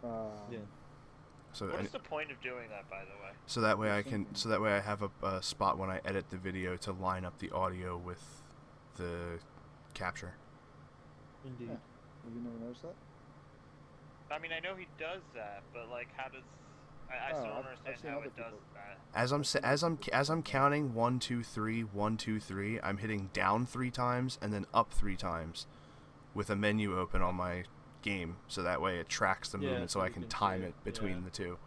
Yeah. So What is the point of doing that, by the way? so that way I can so that way I have a spot when I edit the video to line up the audio with the capture. Indeed. Yeah. Have you never noticed that? I mean, I know he does that, but like, how does? I still don't understand how it does that. As I'm counting 1 2 3 1 2 3, I'm hitting down 3 times and then up 3 times with a menu open on my game, so that way it tracks the movement, so I can time it between the two.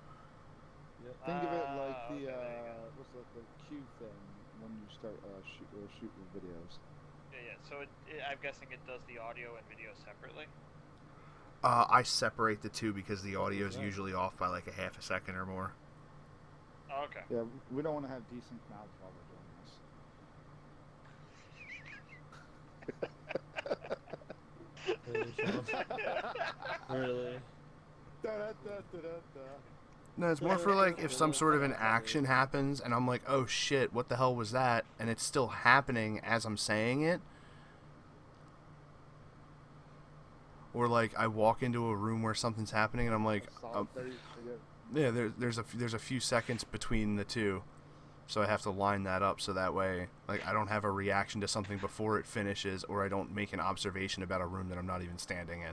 Yep. Think of it like the okay, what's that? The cue thing when you start shoot with videos. Yeah. So I'm guessing it does the audio and video separately. I separate the two because the audio is usually off by like a half a second or more. Oh, okay. Yeah, we don't want to have decent mouths while we're doing this. Really? No, it's more for like if some sort of an action happens and I'm like, oh shit, what the hell was that? And it's still happening as I'm saying it. Or like I walk into a room where something's happening and I'm like, yeah, there's a few seconds between the two, so I have to line that up so that way like I don't have a reaction to something before it finishes, or I don't make an observation about a room that I'm not even standing in.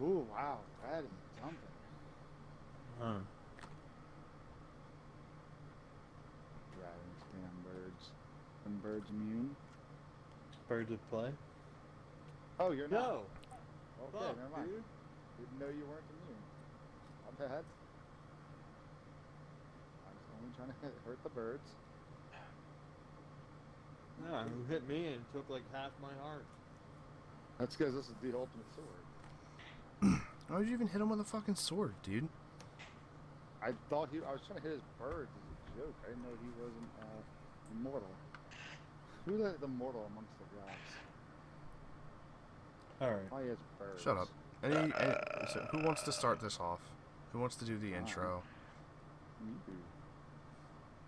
Ooh, wow, that is something. Huh. Driving damn birds. Them birds immune? Birds of play? Oh, you're not? No! Okay, never mind. Dude. Didn't know you weren't immune. My bad. I was only trying to hurt the birds. Yeah, who hit me and took like half my heart. That's because this is the ultimate sword. Why would you even hit him with a fucking sword, dude? I was trying to hit his birds as a joke. I didn't know he wasn't immortal. Who's the mortal amongst the gods? Alright. Oh, he has birds. Shut up. So who wants to start this off? Who wants to do the intro? You do.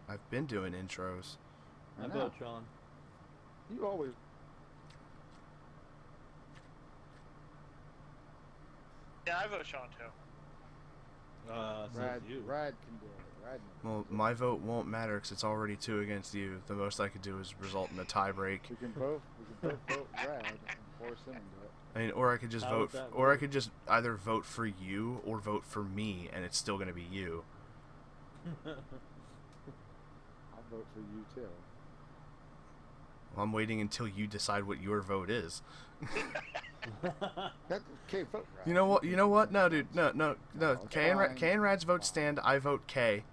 I've been doing intros. I know. vote Sean. You always. Yeah, I vote Sean too. So Rad, it's you. Rad can do it. Rad Well, my vote won't matter because it's already 2 against you. The most I could do is result in a tie break. We can both vote Rad and force him into it. I mean, or I could just How vote, would that or I work? could just either vote for you or vote for me, and it's still gonna be you. I'll vote for you too. Well, I'm waiting until you decide what your vote is. Okay, vote Rad. You know what? You know what? No, dude. No. Oh, K fine. and Rad's vote stand. I vote K.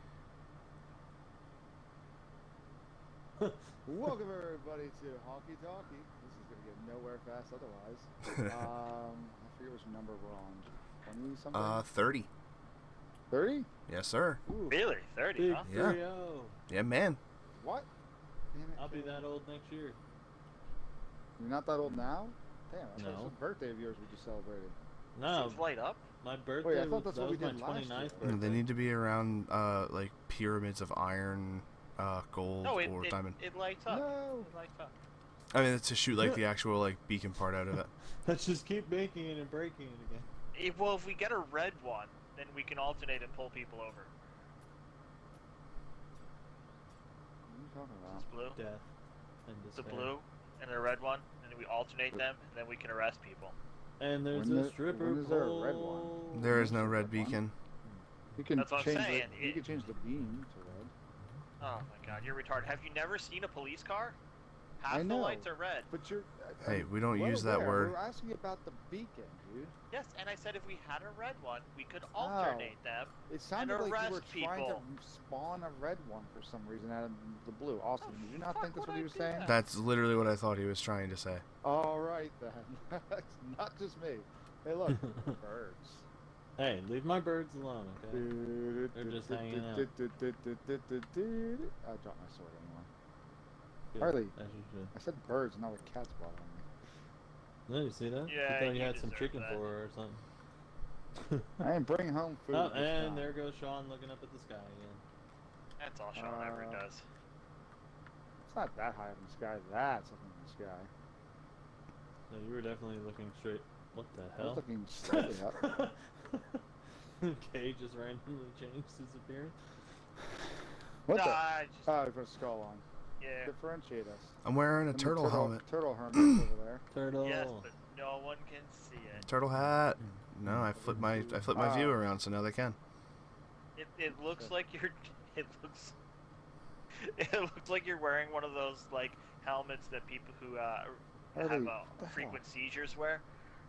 Welcome everybody to Hawkie Talkie. This is gonna get nowhere fast otherwise. I forget which number we're on. 20 something? 30. 30? Yes, sir. Ooh. Really, 30, Big huh? Yeah. 3-0. Yeah, man. What? Damn it, I'll be Caleb. that old next year. You're not that old now? Damn, I thought it No. was a birthday of yours we just celebrated. No, Seems light up. my birthday I thought was, that's what we that was did my last 29th year. birthday. They need to be around like pyramids of iron, gold, No, or diamond. it lights up. No. It lights up. I mean, it's to shoot like the actual like beacon part out of it. Let's just keep making it and breaking it again. If we get a red one, then we can alternate and pull people over. What are you talking about? It's blue. Death and The despair. blue and a red one, and then we alternate them, and then we can arrest people. And there's When a the- stripper when is there a pole. red one? There is no red beacon. You can That's what I'm change saying. You can change the beam to red. Oh my god, you're retarded. Have you never seen a police car? Half I the know. lights are red. But you're. Hey, we don't well use that aware. word. We're asking about the beacon, dude. Yes, and I said if we had a red one, we could alternate them. It sounded like you arrest were trying people. to spawn a red one for some reason out of the blue. Austin, Oh, did you not fuck think that's would what I he was do saying? that? That's literally what I thought he was trying to say. All right then. It's not just me. Hey, look, birds. Hey, leave my birds alone, okay? They're just hanging out. I dropped my sword anyway. Good, Harley. as you should. I said birds, not with cats bought on me. No, you see that? Yeah, I thought you you had some deserve chicken that. for her or something. I ain't bringing home food. Oh, this and time. there goes Sean looking up at the sky again. That's all Sean ever does. It's not that high up in the sky. That's up in the sky. No, you were definitely looking straight What the I was hell? looking slightly up. Kay just randomly changed his appearance. What the? I just, Oh, put a skull on. yeah. Differentiate us. I'm wearing a And the turtle helmet. Turtle hermit over there. Turtle. Yes, but no one can see it. Turtle hat. No, I flipped my view around, so now they can. It looks like you're. It looks like you're wearing one of those like helmets that people who have frequent seizures wear.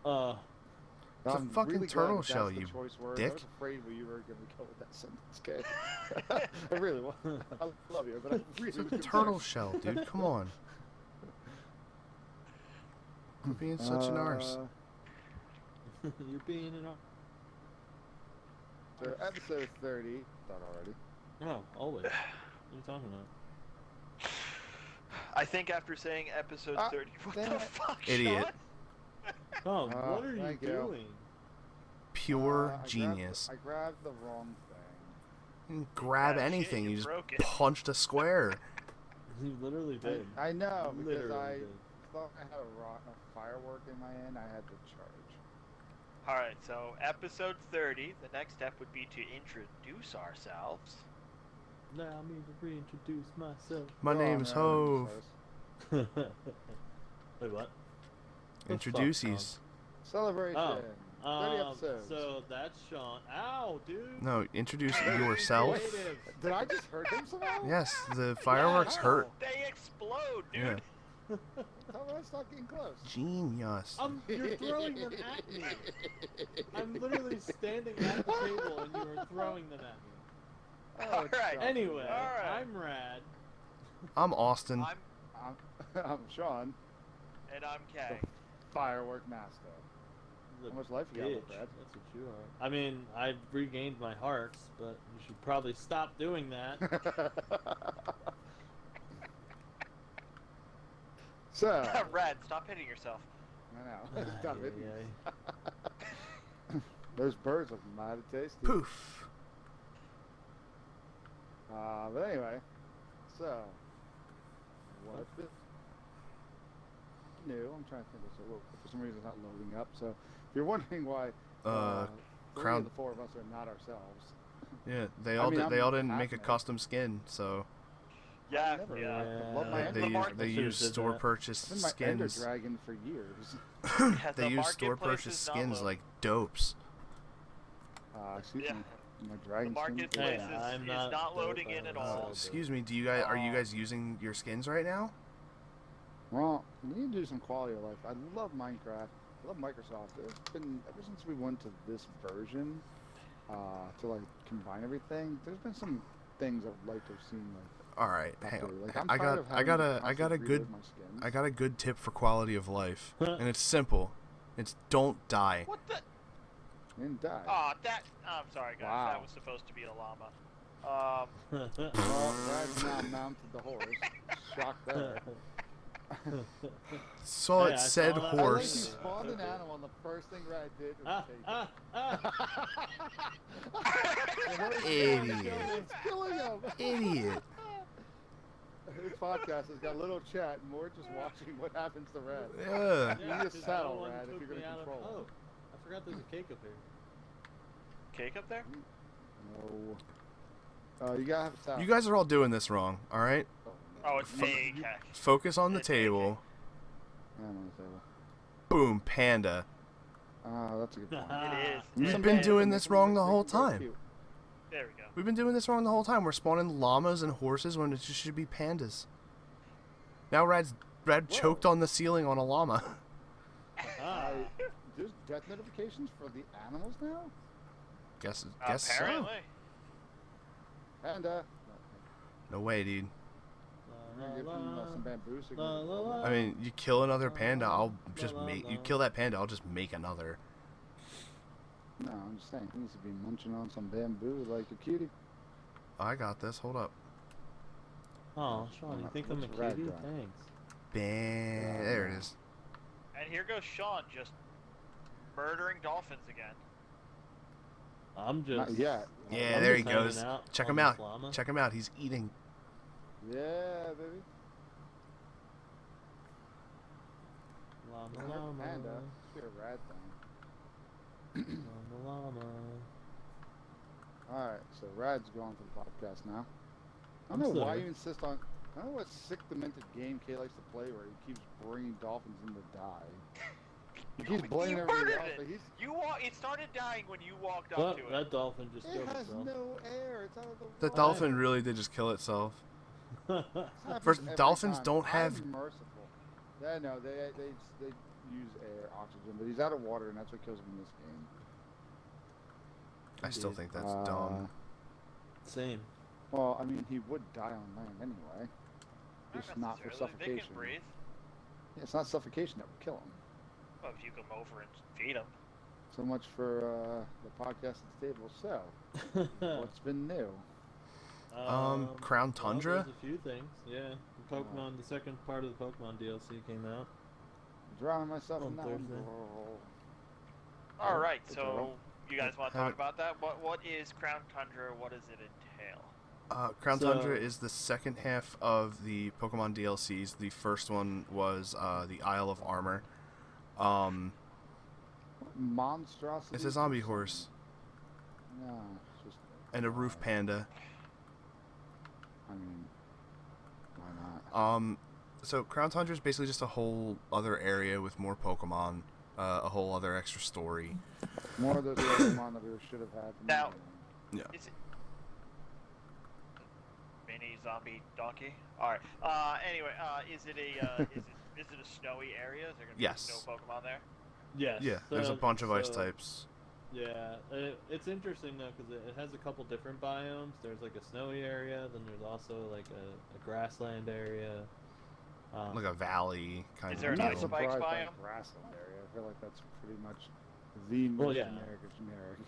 It's a fucking really turtle glad shell, that's the you choice word. dick. I was afraid you were going to go with that sentence, okay? I really was. I love you, but I really It's was a concerned. turtle shell, dude. Come on. You're being such an arse. You're being an arse. So episode 30. Done already. Oh, always. What are you talking about? I think after saying episode 30, what damn the it. fuck, Idiot. Sean? Oh, what are you thank you. doing? Pure I genius. grabbed the wrong thing. You didn't grab Yeah, shit, anything. you You just broke it. punched a square. You literally did. I know, because Literally I did. thought I had a firework in my hand. I had to charge. Alright, so episode 30, the next step would be to introduce ourselves. Allow me to reintroduce myself. My Go name on, is man, Hove. Wait, what? Introducees. Celebration. 30 episodes. So that's Sean. Ow, dude. No, introduce yourself. Creative. Did I just hurt him somehow? Yes, the fireworks Yeah, hurt. They explode, dude! Yeah. How am I stop getting close? Genius. You're throwing them at me. I'm literally standing at the table and you are throwing them at me. Oh, it's Alright. Sean. Anyway, Alright. I'm Rad. I'm Austin. I'm Sean, And I'm Kay. firework master. The How much life you got, bitch. little Brad? That's what you are. I mean, I've regained my hearts, but you should probably stop doing that. So, Red, stop hitting yourself. I know. Stop it. Ay, Those birds look mighty tasty. Poof. But anyway, so what if it new? I'm trying to think of it. For some reason, it's not loading up. So, if you're wondering why, three Crown- of the four of us are not ourselves. Yeah, they I all mean, they all I'm didn't make a half-made. custom skin, so Yeah, never- yeah. I love my they Ender use, Dragon. they I should've use did store that. purchased It's been my Ender skins. Dragon for years. Yeah, They the use store marketplace purchased is not skins low. like dopes. Excuse Yeah. me. My dragon The skin. marketplace Hey, is I'm not not loading dope, in at I'm all. not. Excuse me, are you guys using your skins right now? Well, we need to do some quality of life. I love Minecraft. I love Microsoft. It's been ever since we went to this version to like combine everything. There's been some things I'd like to have seen. Like, All right, hang on. updated. Like, I'm I tired of got having to a constantly good reload my skins. I got a good tip for quality of life, and it's simple. It's don't die. What the? And die. Oh, that. I'm sorry, guys. Wow. That was supposed to be a llama. Well, Brad's now mounted the horse. Shock there. Saw Hey, it I said saw that. I like you horse. spawned an animal and the first thing Brad did was take it. Idiot. It's killing him. Idiot. This podcast has got a little chat and more just watching what happens to Red. Yeah. You need to 'cause settle, no one Rad, if took you're gonna me out of- control him. Oh, I forgot there's a cake up here. Cake up there? No. You gotta have a towel. You guys are all doing this wrong. All right. Oh, it's fake. Focus on the It's fake. table. Yeah, I'm on the table. Boom, panda. That's a good point. It is. We've It been is. doing this wrong the whole time. Cute. There we go. We've been doing this wrong the whole time. We're spawning llamas and horses when it just should be pandas. Now Rad choked on the ceiling on a llama. There's death notifications for the animals now? Guess Apparently. so. And, No way, dude. I'm gonna give them some bamboo so you can- I mean, you kill another panda, I'll just make. You kill that panda, I'll just make another. No, I'm just saying, he needs to be munching on some bamboo like a cutie. I got this. Hold up. Oh, Sean, you think I'm a What's Rad cutie? doing? Thanks. Bam. There it is. And here goes Sean just murdering dolphins again. I'm just. Not yet. Yeah, I'm there he just hanging goes. out Check on him this out. llama. Check him out. He's eating. Yeah, baby. Llama, I heard llama. panda. Should be a rad thing. llama. Alright, so Rad's going for the podcast now. I I'm don't know why sorry. you insist on... I don't know what sick, demented game Kay likes to play where he keeps bringing dolphins in to die. He keeps blaming everybody else, but he's... It started dying when you walked up But to it. that dolphin just It killed has itself. no air. It's out of the The water. dolphin really did just kill itself. Happens First, every dolphins time. don't have- I'm merciful. Yeah, no, they use air, oxygen, but he's out of water, and that's what kills him in this game. I still Indeed. think that's dumb. Same. Well, I mean, he would die on land anyway. Just not for necessarily. They suffocation. can breathe. Yeah, it's not suffocation that would kill him. Well, if you come over and feed them. So much for the podcast at the table. So, what's been new? Crown Well, Tundra? there's a few things. Yeah, the Pokemon. The second part of the Pokemon DLC came out. Drowning myself On in that Thursday. one. All right, It's so all- you guys want to Have talk it- about that? What is Crown Tundra? What does it entail? Crown So- Tundra is the second half of the Pokemon DLCs. The first one was the Isle of Armor. Monstrosity. It's a zombie horse No, it's just. and a roof panda. I mean, why not? So Crown Tundra is basically just a whole other area with more Pokemon, a whole other extra story. More of those Pokemon that we should have had. From Now- the beginning. Is it mini zombie donkey? All right. Anyway, is it a snowy area? Is there gonna be Yes. snow Pokemon there? Yes. Yeah, there's a bunch of ice so- types. Yeah, it's interesting though because it has a couple different biomes. There's like a snowy area, then there's also like a grassland area. Like a valley kind Is of there I'm an not ice deal. spike surprised by biome? grassland area. I feel like that's pretty much the most Well, yeah. generic of generic.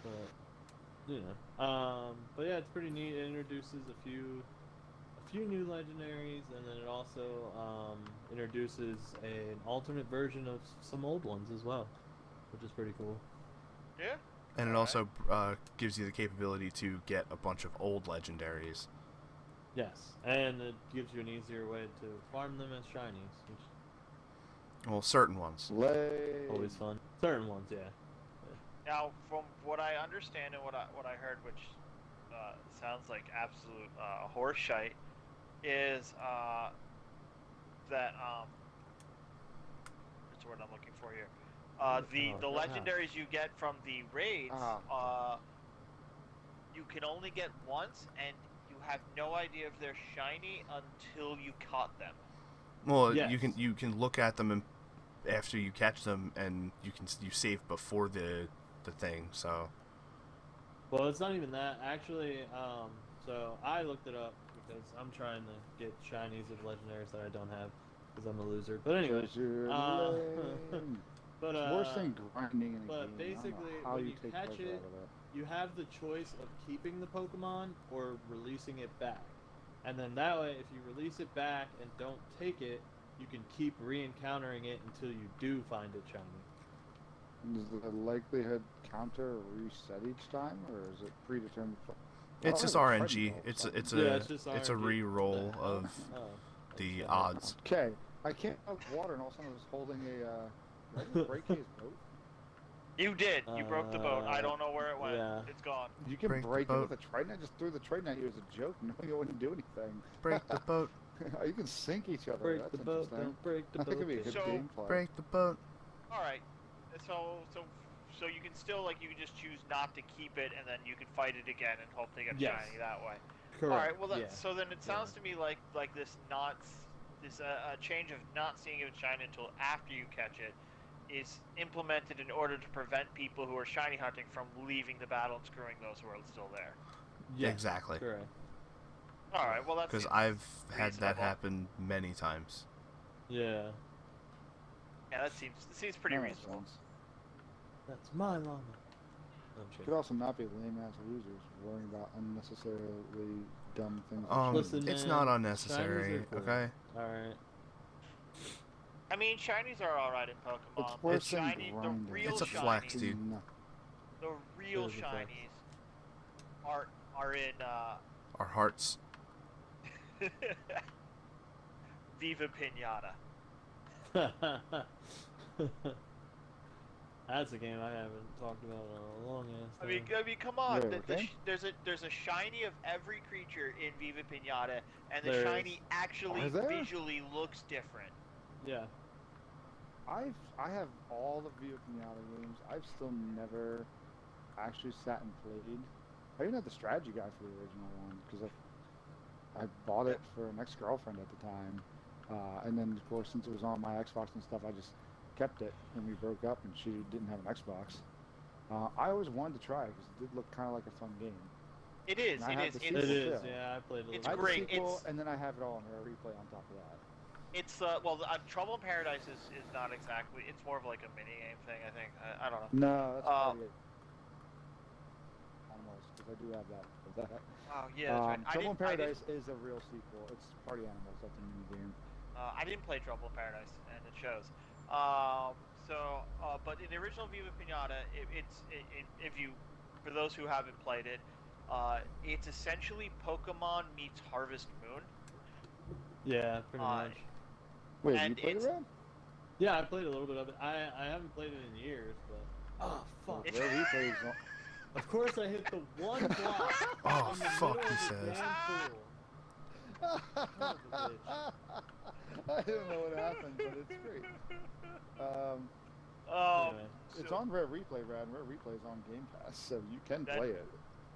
But you know, but yeah, it's pretty neat. It introduces a few new legendaries, and then it also introduces an alternate version of some old ones as well, which is pretty cool. Yeah. And it Alright. also gives you the capability to get a bunch of old legendaries. Yes, and it gives you an easier way to farm them as shinies, which Well, certain ones. is always fun. Certain ones, yeah. Now, from what I understand and what I heard, which sounds like absolute horse shite, is that what's the word I'm looking for here? The legendaries you get from the raids, you can only get once, and you have no idea if they're shiny until you caught them. Well, Yes. you can look at them and after you catch them, and you save before the thing. So Well, it's not even that. Actually, so I looked it up because I'm trying to get shinies of legendaries that I don't have because I'm a loser. But anyway, Because you're uh, lame. but It's worse than grinding in a but game. I don't know basically, how when you you take catch pleasure it, out of that. you have the choice of keeping the Pokemon or releasing it back. And then that way, if you release it back and don't take it, you can keep re-encountering it until you do find it shiny. Does the likelihood counter reset each time, or is it predetermined? it's just Oh, RNG. friend It's roll it's Yeah, a it's just it's a RNG. re-roll The- of Oh, the that's odds. Okay, I can't have water, and all of a sudden I was holding a. Did I just break his boat? You did. You broke the boat. I don't know where it went. yeah. It's gone. You can Break the break it boat. with a trident. I just threw the trident at you as a joke, knowing it wouldn't do anything. Break the boat. You can sink each other. Break That's the boat, interesting. don't break the I think boat. it'd be a good So- gameplay. Break the boat. All right. So you can still you can just choose not to keep it, and then you can fight it again and hope they get Yes. shiny that way. Correct. All right. Well, yeah. so then it sounds to me like this change of not seeing it shine until after you catch it is implemented in order to prevent people who are shiny hunting from leaving the battle and screwing those who are still there. Yes, Exactly. Correct. All right. Well, that's Because I've had that reasonable. happen many times. Yeah. that seems pretty That makes reasonable. sense. That's my llama. I'm Could sure. also not be lame ass losers worrying about unnecessarily dumb things. Listen, It's man, not shinies unnecessary. are cool. Okay. Alright. I mean, shinies are all right in Pokemon. It's worse the than shiny, the grinding. real It's a shinies, flex, dude. No. The real It is a flex. shinies are in Our hearts. Viva Pinata. That's a game I haven't talked about in a long ass I time. mean, come on. Wait, okay. There's a shiny of every creature in Viva Pinata, and the There shiny is. actually Are there? visually looks different. Yeah. I have all the Viva Pinata games. I've still never actually sat and played. I even had the strategy guide for the original one because I bought it for an ex-girlfriend at the time, and then of course since it was on my Xbox and stuff, I just kept it when we broke up and she didn't have an Xbox. I always wanted to try it because it did look kind of like a fun game. It is. And I It had is. the It sequel is. too. Yeah, I played a It's little. I had great. the sequel, It's- and then I have it all on Rare Replay on top of that. It's well, Trouble in Paradise is not exactly. It's more of like a mini game thing, I think. I don't know. No, that's probably it. Animals, because I do have that. Oh yeah, that's right. Trouble in Paradise is a real sequel. It's Party Animals. That's a mini game. I didn't play Trouble in Paradise, and it shows. But in the original Viva Pinata, if you, for those who haven't played it, it's essentially Pokemon meets Harvest Moon. Yeah, pretty much. Wait, and you played it, it's- Red? Yeah, I played a little bit of it. I haven't played it in years, but oh fuck! It's- Rare Replay is on. Of course, I hit the one block. Oh, in the fuck, middle he of the says. damn pool. Son of a bitch. I don't know what happened, but it's great. Anyway. It's So- on Rare Replay, Rad. Rare Replay is on Game Pass, so you can That- play it.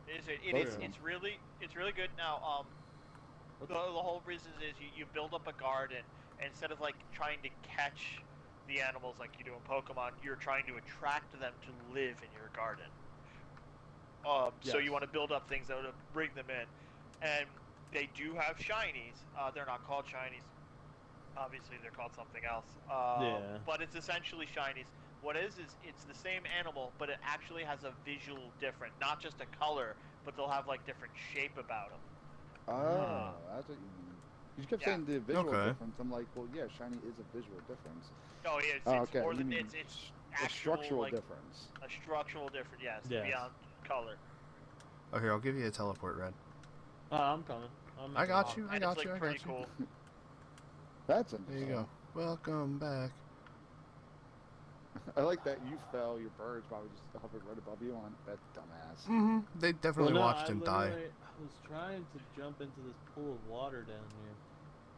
It's really good. Now, the whole reason is you build up a garden, and instead of like trying to catch the animals like you do in Pokemon, you're trying to attract them to live in your garden. So Yes. you want to build up things that would bring them in, and they do have shinies. They're not called shinies. Obviously, they're called something else. Yeah. But it's essentially shinies. What is it's the same animal, but it actually has a visual different, not just a color, but they'll have like different shape about them. Oh, that's what you mean. You kept Yeah. saying the visual Okay. difference. I'm like, well, yeah, shiny is a visual difference. Oh yeah, it's, Oh, it's okay. more You than mean it's a actual, structural like, difference. a structural difference. Yes, Yes. beyond color. Okay, I'll give you a teleport, Red. I'm coming. I got you. I And got it's you. like I pretty got you. cool. That's There interesting. you go. Welcome back. I like that you fell your birds while we just hovered right above you on that dumbass. Mm-hmm. They definitely Well, no, watched I him die. literally- I was trying to jump into this pool of water down here,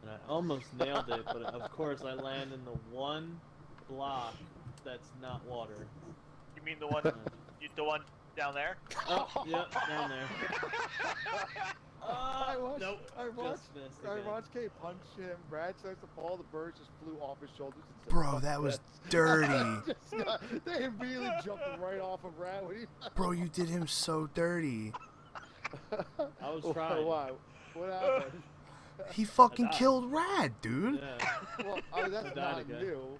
and I almost nailed it, but of course I land in the one block that's not water. You mean the one, the one down there? Oh, yep, down there. I watched, Nope, I watched, just missed I again. watched Kay punch him. Brad starts to fall. The birds just flew off his shoulders. And said, Bro, "Fuck that was this." dirty. They immediately jumped right off of Brad. What do you? Bro, you did him so dirty. I was trying. Why? What happened? He fucking I died. killed Rad, dude. Yeah. Well, that's died not again. new.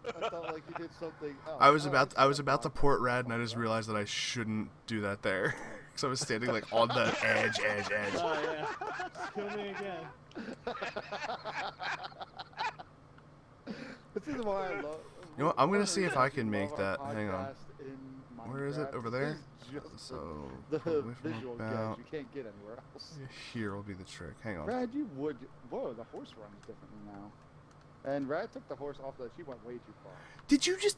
I thought like you did something else. I was Oh, about that's to fine. port Rad, and I just realized that I shouldn't do that there, because I was standing like on the edge. Oh yeah. Just kill me again. This is why I love. You know what, I'm gonna one of see the if I reasons can we make love our that. Hang on. podcast in Where is it? Minecraft Over there? is just So the away from visual about- gags you can't get anywhere else. Here will be the trick. Hang on. Brad, you would. Whoa, the horse runs differently now. And Rad took the horse off the. She went way too far. Did you just?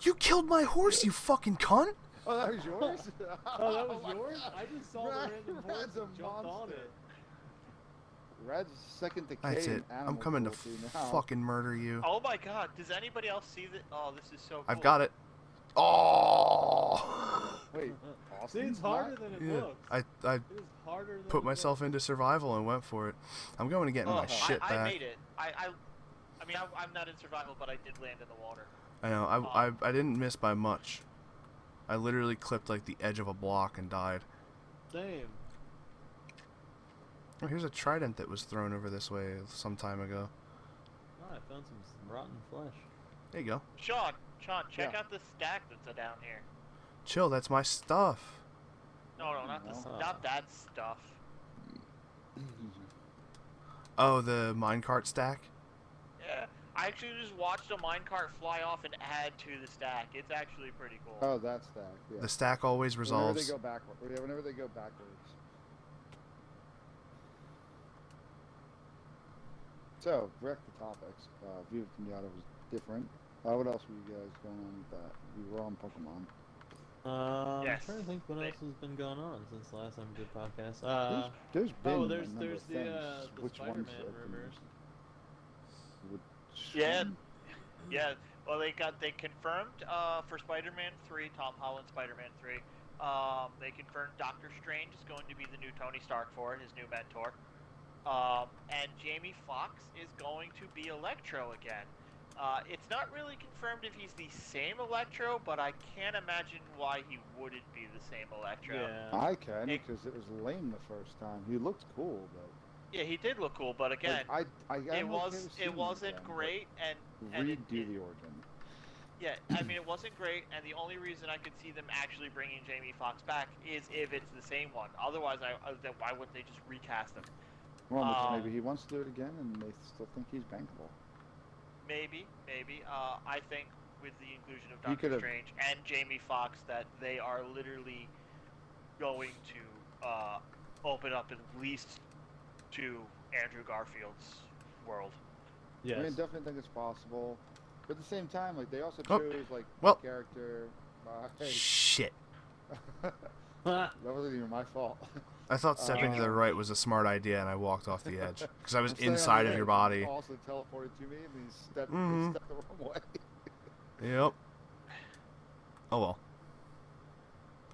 You killed my horse, you fucking cunt! Oh, that was yours. Oh, that was my yours? God. I just saw Rad- the random horse Rad's a and jumped on monster. it. Rad's second to That's Kay it. in I'm animal coming to cruelty now. fucking murder you. Oh my God! Does anybody else see that? Oh, this is so cool. I've got it. Oh! Wait, See, Austin's it's harder not? than it Yeah, looks. I It is harder than put it myself looks. into survival and went for it. I'm going to get Oh, my shit I back. made it. I mean, I'm not in survival, but I did land in the water. I know. I didn't miss by much. I literally clipped like the edge of a block and died. Same. Oh, here's a trident that was thrown over this way some time ago. Oh, I found some rotten flesh. There you go. Sean, check Yeah. out the stack that's down here. Chill, that's my stuff. No, not No. not that stuff. Oh, the minecart stack? Yeah, I actually just watched a minecart fly off and add to the stack. It's actually pretty cool. Oh, that's that. Yeah. The stack always Whenever they resolves. go backward. Yeah, whenever they go backwards. So, direct the topics. Viva Pinata was different. What else were you guys going on with that? We were on Pokemon. Yes. I'm trying to think what They- else has been going on since the last time we did podcast. There's been Oh, a there's number of the things. Which ones Spider-Man have been- rumors. Which Yeah. one? Yeah, well, they confirmed for Spider-Man 3, Tom Holland Spider-Man 3. They confirmed Doctor Strange is going to be the new Tony Stark for it, his new mentor. And Jamie Foxx is going to be Electro again. It's not really confirmed if he's the same Electro, but I can't imagine why he wouldn't be the same Electro. Yeah. I can, It- because it was lame the first time. He looked cool, but Yeah, he did look cool, but again, like, I'm okay it with seeing it him wasn't again, but great, and Redo the origin. yeah, I mean, it wasn't great, and the only reason I could see them actually bringing Jamie Foxx back is if it's the same one. Otherwise, then why wouldn't they just recast him? Well, because maybe he wants to do it again, and they still think he's bankable. Maybe. I think with the inclusion of He Doctor could've- Strange and Jamie Foxx, that they are literally going to open up at least to Andrew Garfield's world. Yes. I mean, I definitely think it's possible. But at the same time, like, they also Oh, chose, like, well. the character. Hey, Shit. that wasn't even my fault. I thought stepping to the right was a smart idea, and I walked off the edge because I was I'm staying on inside the of your edge, body. and he also teleported to me, and he stepped the wrong way. Yep. Oh well.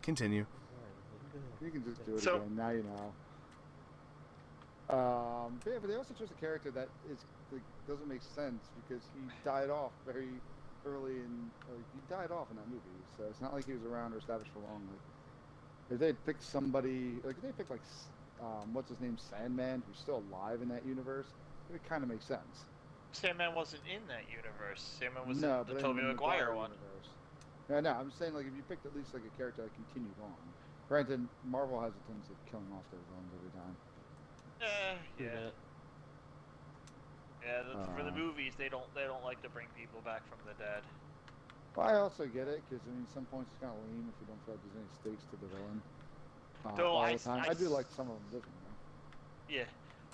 Continue. You can just do it So- again. Now you know. But, yeah, but they also chose a character that is like doesn't make sense because he died off very early in. He died off in that movie, so it's not like he was around or established for long. Like, if they'd picked somebody, like if they picked like, what's his name, Sandman, who's still alive in that universe, it would kind of make sense. Sandman wasn't in that universe. Sandman was No, in but the in Tobey Maguire one. universe. No, I'm saying like if you picked at least like a character that continued on. Granted, Marvel has a tendency of killing off their villains every time. Yeah. Yeah, for the Uh, movies, they don't like to bring people back from the dead. Well, I also get it because I mean, some points it's kind of lame if you don't feel like there's any stakes to the villain. Though all I the s- time. I I do s- like some of them differently. Yeah,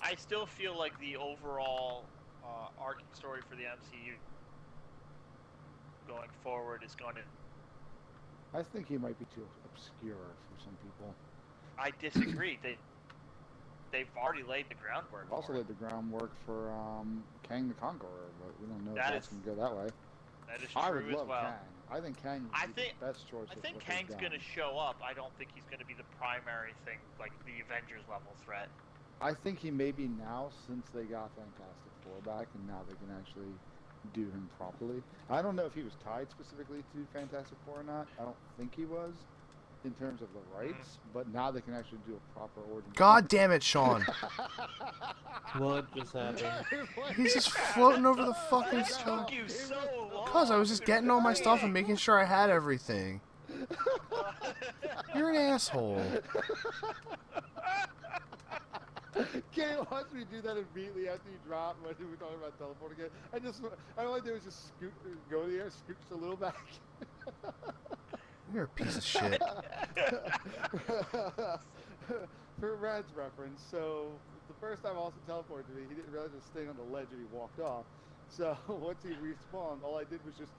I still feel like the overall arcing story for the MCU going forward is going to. I think he might be too obscure for some people. I disagree. They've already laid the groundwork. Also for it. laid the groundwork for Kang the Conqueror, but we don't know That if that's is going to go that way. That is I true would as love well. Kang. I think Kang would I be think- the best choice. I of think what they've Kang's done. going to show up. I don't think he's going to be the primary thing, like the Avengers level threat. I think he may be now since they got Fantastic Four back, and now they can actually do him properly. I don't know if he was tied specifically to Fantastic Four or not. I don't think he was in terms of the rights, but now they can actually do a proper origin. God damn it, Sean. What just happened? He's just floating over the fucking That sky. took you so long. Cause I was just getting all my stuff and making sure I had everything. You're an asshole. Kenny wants me to do that immediately after you drop when we were talking about teleporting again. All I did was just scoot, go in the air, scoot just a little back. You're a piece of shit. For Rad's reference, so the first time Austin teleported to me, he didn't realize I was staying on the ledge and he walked off. So once he respawned, all I did was just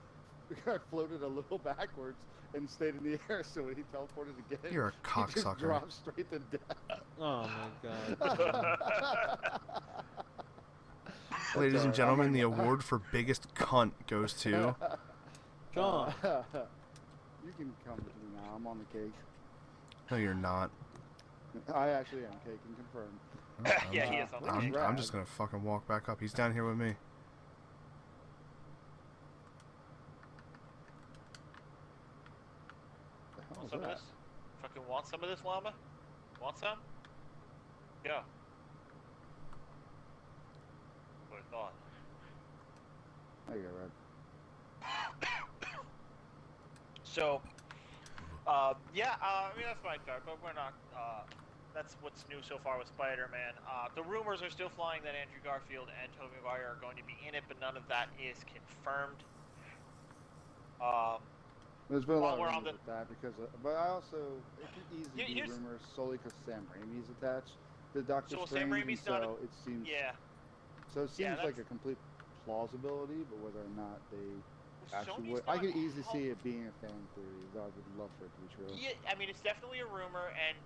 I floated a little backwards and stayed in the air. So when he teleported again, You're a he just cocksucker. dropped straight to death. Oh my god. Ladies and alright. gentlemen, the award for biggest cunt goes to. Sean. You can come with me now. I'm on the cake. No, you're not. I actually am. Cake and confirmed. Yeah, he is on the cake. I'm just gonna fucking walk back up. He's down here with me. The hell Want was some of that? this? Fucking want some of this, llama? Want some? Go. What I thought. There you go, Red. So, yeah, I mean, that's my thought, but we're not, that's what's new so far with Spider-Man. The rumors are still flying that Andrew Garfield and Tobey Maguire are going to be in it, but none of that is confirmed. There's been a lot of While we're on rumors with that because, but I also it could easily be Here's- rumors solely because Sam Raimi's attached to Doctor So Strange, Sam Raimi's and not so it seems Yeah. so it seems Yeah, like that's- a complete plausibility, but whether or not they actually Sony's would. I not could easily help- see it being a fan theory, though I would love for it to be true. Yeah, I mean, it's definitely a rumor, and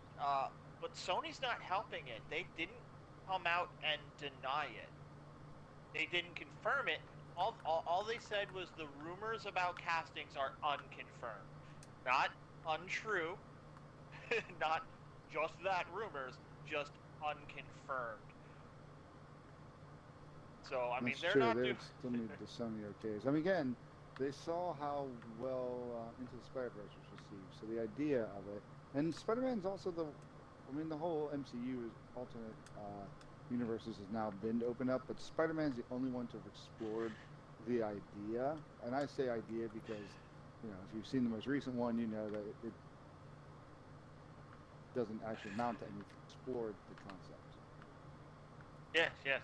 but Sony's not helping it. They didn't come out and deny it. They didn't confirm it. All they said was the rumors about castings are unconfirmed, not untrue, not just that rumors, just unconfirmed. So I mean, That's they're true. not They doing. would still need the Sony okays. I mean, again, they saw how well Into the Spider-Verse was received, so the idea of it, and Spider-Man's also the whole MCU is alternate universes has now been opened up, but Spider-Man's the only one to have explored the idea, and I say idea because, if you've seen the most recent one, you know that it doesn't actually amount to anything. Explored the concept. Yes, yes.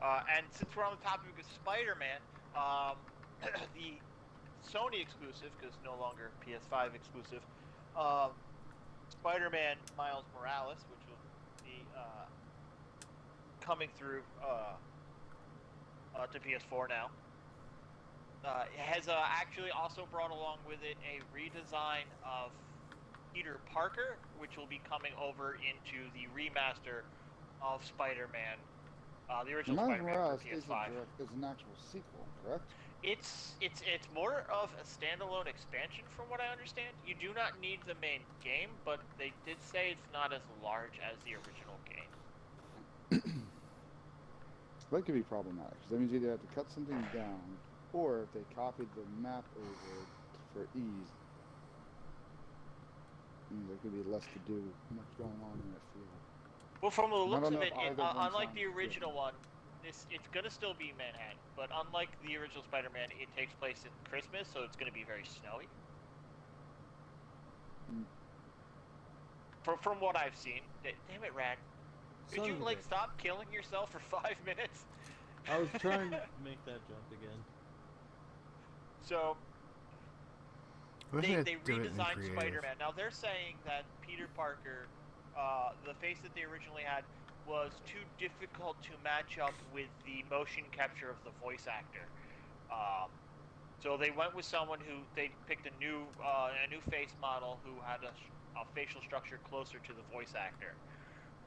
And since we're on the topic of Spider-Man, the Sony exclusive, because no longer PS5 exclusive, Spider-Man Miles Morales, which will be coming through to PS4 now, has actually also brought along with it a redesign of Peter Parker, which will be coming over into the remaster of Spider-Man. The original Miles Spider-Man Morales for PS5. is an actual sequel, correct? It's more of a standalone expansion, from what I understand. You do not need the main game, but they did say it's not as large as the original game. That could be problematic, 'cause that means either have to cut something down, or if they copied the map over for ease, there could be less to do, much going on in that field. Well, from the I looks don't of know it, if either one unlike the sounds original good. one, it's gonna still be Manhattan. But unlike the original Spider-Man, it takes place in Christmas, so it's gonna be very snowy. Mm. From what I've seen, damn it, Rad. Could Son you of a like bitch. stop killing yourself for 5 minutes? I was trying to make that jump again. So We're they gonna do it in redesigned creative. Spider-Man. Now they're saying that Peter Parker, the face that they originally had, was too difficult to match up with the motion capture of the voice actor. So they went with someone who they picked a new face model who had a facial structure closer to the voice actor,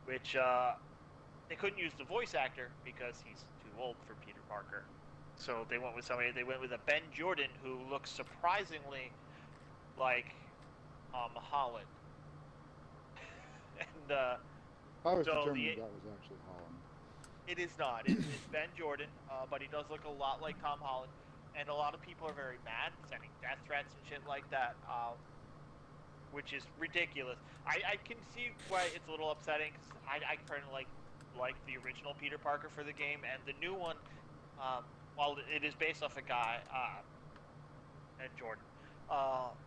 which they couldn't use the voice actor because he's too old for Peter Parker. So they went with a Ben Jordan who looks surprisingly like Holland. And I was So determined the- that was actually Holland. it is not. It's Ben Jordan, but he does look a lot like Tom Holland. And a lot of people are very mad, sending death threats and shit like that, which is ridiculous. I can see why it's a little upsetting, because I personally like the original Peter Parker for the game, and the new one, while it is based off a guy, and Jordan,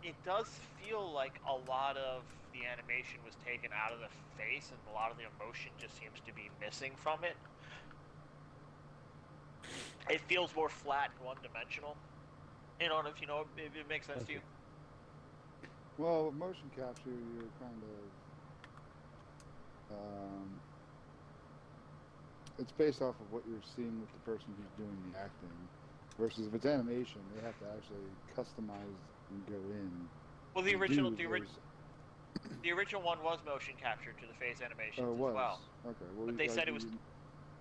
it does feel like a lot of the animation was taken out of the face, and a lot of the emotion just seems to be missing from it. It feels more flat and one-dimensional. You know, if it makes sense to you. Well, with motion capture, you're kind of it's based off of what you're seeing with the person who's doing the acting, versus if it's animation, they have to actually customize and go in. Well, the and original do those- the original one was motion captured to the face animations Oh, it as was. well. Okay. Well, But they said it was. you-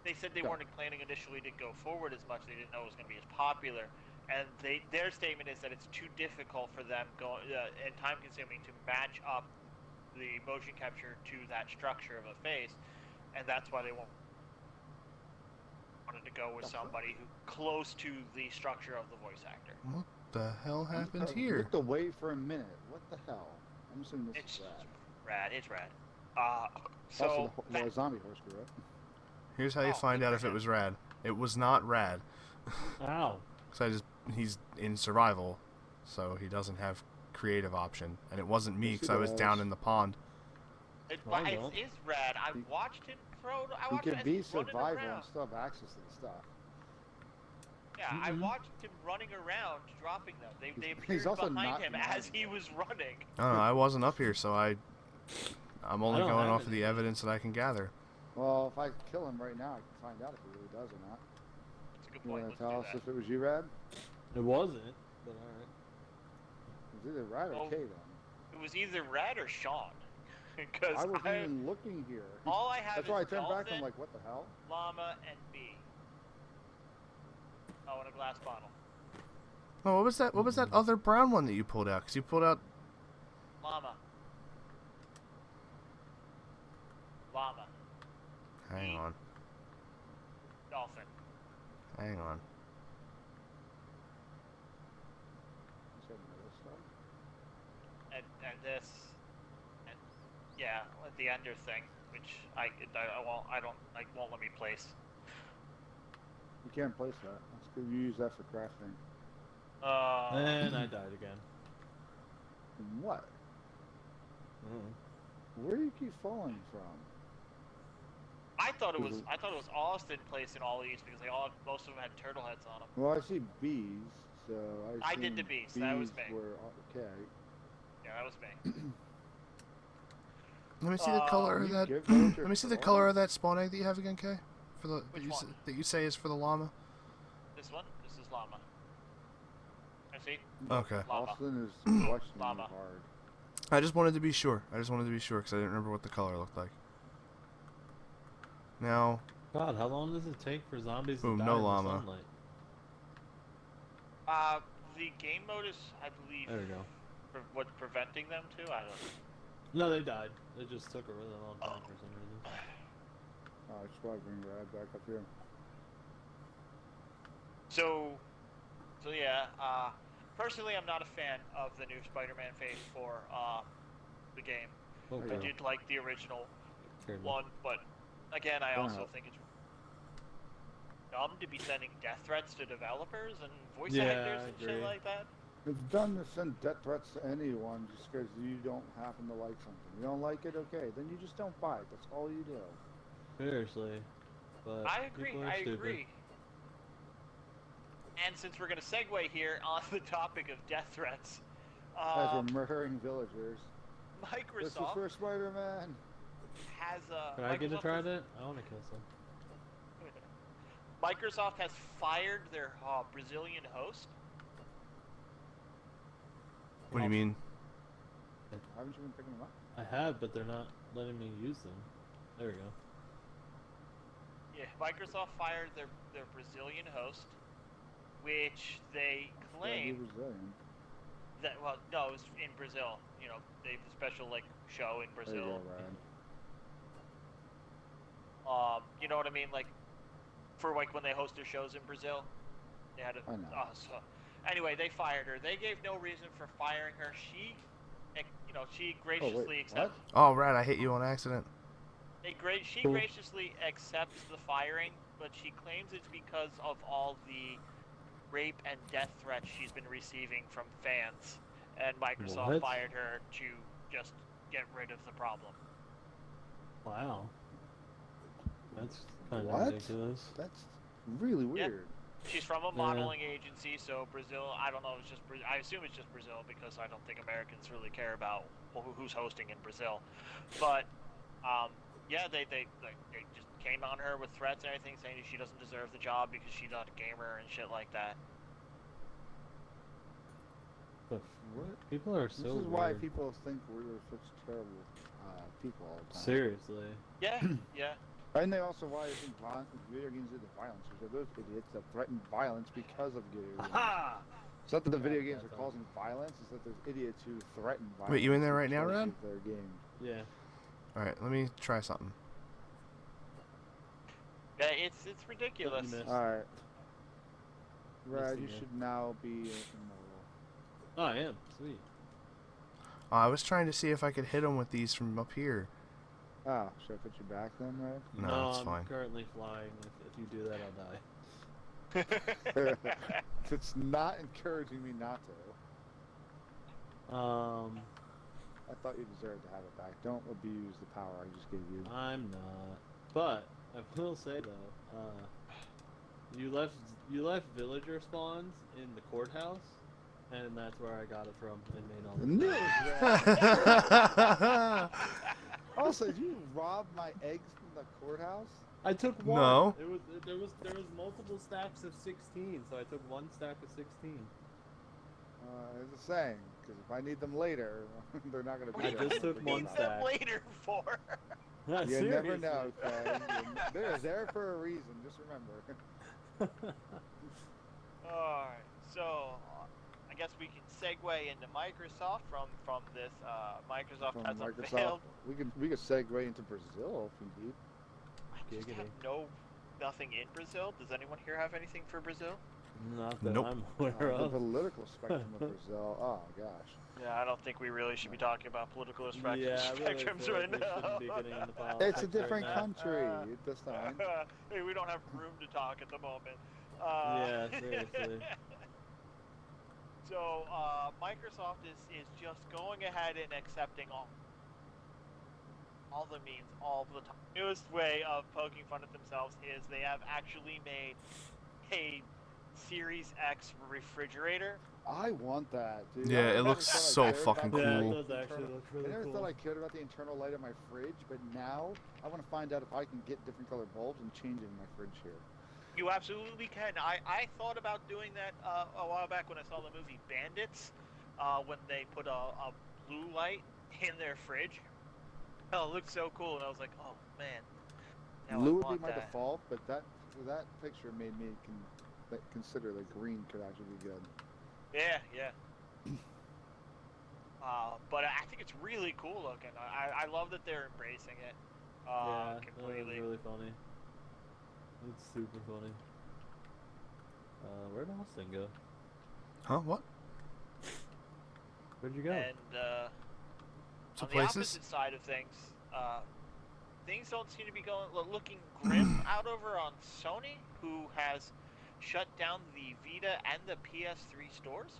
They said they Yeah. weren't planning initially to go forward as much. They didn't know it was going to be as popular, and their statement is that it's too difficult for them and time-consuming to match up the motion capture to that structure of a face, and that's why they wanted to go with somebody who close to the structure of the voice actor. What the hell happened I here? looked away for a minute. What the hell? I'm assuming this It's is rad. rad. It's rad. Also, So the zombie horse grew up. Here's how you find out if it was rad. It was not rad. Ow. So he's in survival, so he doesn't have creative option. And it wasn't me Yes, he because I was down does. in the pond. it I don't. is rad. I He- watched him throw. I He watched could him be running survival around. and still have access to the stuff. Yeah, I Mhm. watched him running around, dropping them. They He's appeared also behind not him in as the he was running. I don't know. I wasn't up here, so I'm only don't going have off of the anything. evidence that I can gather. Well, if I kill him right now, I can find out if he really does or not. That's a good You point. want Let's to tell do us that. if it was you, Rad? It wasn't. but alright. It's either Rat or Oh. K then. It was either Red or Sean. Because I wasn't even looking here. all I have That's is why I turned Dolphin, back. I'm like, what the hell? Llama, and B. Oh, and a glass bottle. Oh, what was that? What was that other brown one that you pulled out? Because you pulled out. Llama. Llama. Hang on. Dolphin. Hang on. You said middle stuff? And this. And yeah, the Ender thing, which I won't let me place. You can't place that. That's because you use that for crafting. And I died again. What? Where do you keep falling from? I thought it was Austin placing all these because most of them had turtle heads on them. Well, I see bees, so I assume did the bees. That was me. Were okay. Yeah, that was me. Let me see the color of You that. give villager Let me see the turtle color heads? of that spawn egg that you have again, Kay. For the Which one? that you say is for the llama. This one? This is llama. I see. Okay. Llama. Austin is questioning Llama. hard. I just wanted to be sure. Because I didn't remember what the color looked like. Now, God, how long does it take for zombies Boom, to die no in the llama. sunlight? The game mode is, I believe, There we go. what's preventing them to? I don't know. No, they died. It just took a really long time for some reason. Oh, I just want to bring Rad back up here. So yeah, personally I'm not a fan of the new Spider-Man Phase 4, the game. Oh, I Yeah. did like the original scared me. one, but again, I also Wow. think it's dumb to be sending death threats to developers and voice Yeah, actors I and shit agree. like that. It's done to send death threats to anyone just because you don't happen to like something. You don't like it, okay, then you just don't buy it. That's all you do. Seriously. But I agree. people are I stupid. agree. And since we're gonna segue here on the topic of death threats, As we're murdering villagers. This is Microsoft for Spider-Man. has Can I get to Microsoft try has- that? I want to kill some. Microsoft has fired their Brazilian host. what do you mean? Haven't you been picking them up? I have, but they're not letting me use them. There we go. Yeah, Microsoft fired their Brazilian host, which they Yeah, claim you're Brazilian. that no, it was in Brazil. You know, they have a special show in There you Brazil. go, Rad. You know what I mean? Like for when they host their shows in Brazil, they had a. I know. So, anyway, they fired her. They gave no reason for firing her. She graciously accepted. Oh, Rad, I hit you on accident. She Cool. graciously accepts the firing, but she claims it's because of all the rape and death threats she's been receiving from fans, and Microsoft What? fired her to just get rid of the problem. Wow. That's kind of What? ridiculous. That's really weird. She's from a modeling agency, so Brazil. I don't know. It's just. I assume it's just Brazil because I don't think Americans really care about who's hosting in Brazil. But yeah, they just came on her with threats and everything, saying she doesn't deserve the job because she's not a gamer and shit like that. But What? people are This so is why weird. people think we're such terrible people all the time. Seriously. Yeah, yeah. And they also why I think video games are the violence, because those idiots that threaten violence because of video games. Aha! It's not that the video Yeah, games that's are causing violence, it's that there's idiots who threaten violence. Wait, you in there right now, because Rad? of their games. Yeah. Alright, let me try something. Yeah, it's ridiculous. missed. Alright. Rad, Missing you it. should now be immortal. Oh, I am. Sweet. I was trying to see if I could hit him with these from up here. Ah, should I put you back then, Rad? No, it's I'm fine. currently flying. If you do that, I'll die. It's not encouraging me not to. I thought you deserved to have it back. Don't abuse the power I just gave you. I'm not. But I will say though, you left villager spawns in the courthouse, and that's where I got it from and made all I this. knew it was Rad. Also, did you rob my eggs from the courthouse? I took one. No. There was multiple stacks of 16, so I took one stack of 16. It's a saying, because if I need them later, they're not going to be I there. just took one Need them stack. later for. You never know, Seriously. Faye. They're there for a reason. Just remember. Alright, so I guess we can segue into Microsoft from this. Microsoft From has Microsoft, unveiled. we could segue into Brazil if we need. I just have Giggity. nothing in Brazil. Does anyone here have anything for Brazil? Not that Nope. I'm aware The of. political spectrum of Brazil. Oh gosh. Yeah, I don't think we really should be talking about political Yeah, I really spectrums feel right like we shouldn't be now. getting into politics. It's a different right now. country this time. Hey, we don't have room to talk at the moment. Yeah, seriously. So, Microsoft is just going ahead and accepting all the memes all the time. The newest way of poking fun at themselves is they have actually made a Series X refrigerator. I want that, dude. Yeah, I it never looks thought I so cared fucking about the Yeah, it cool. does actually internal- look I really never cool. thought I cared about the internal light of my fridge, but now I want to find out if I can get different colored bulbs and change it in my fridge here. You absolutely can. I thought about doing that a while back when I saw the movie Bandits, when they put a blue light in their fridge. Oh, it looked so cool, and I was like, oh man. Now Blue I would be want my that. default, but that picture made me consider that green could actually be good. Yeah, yeah. But I think it's really cool looking. I love that they're embracing it Yeah, that was completely. really funny. It's super funny. Where'd Austin go? Huh? What? Where'd you go? And To on the places? opposite side of things, things don't seem to be looking grim out over on Sony, who has shut down the Vita and the PS3 stores.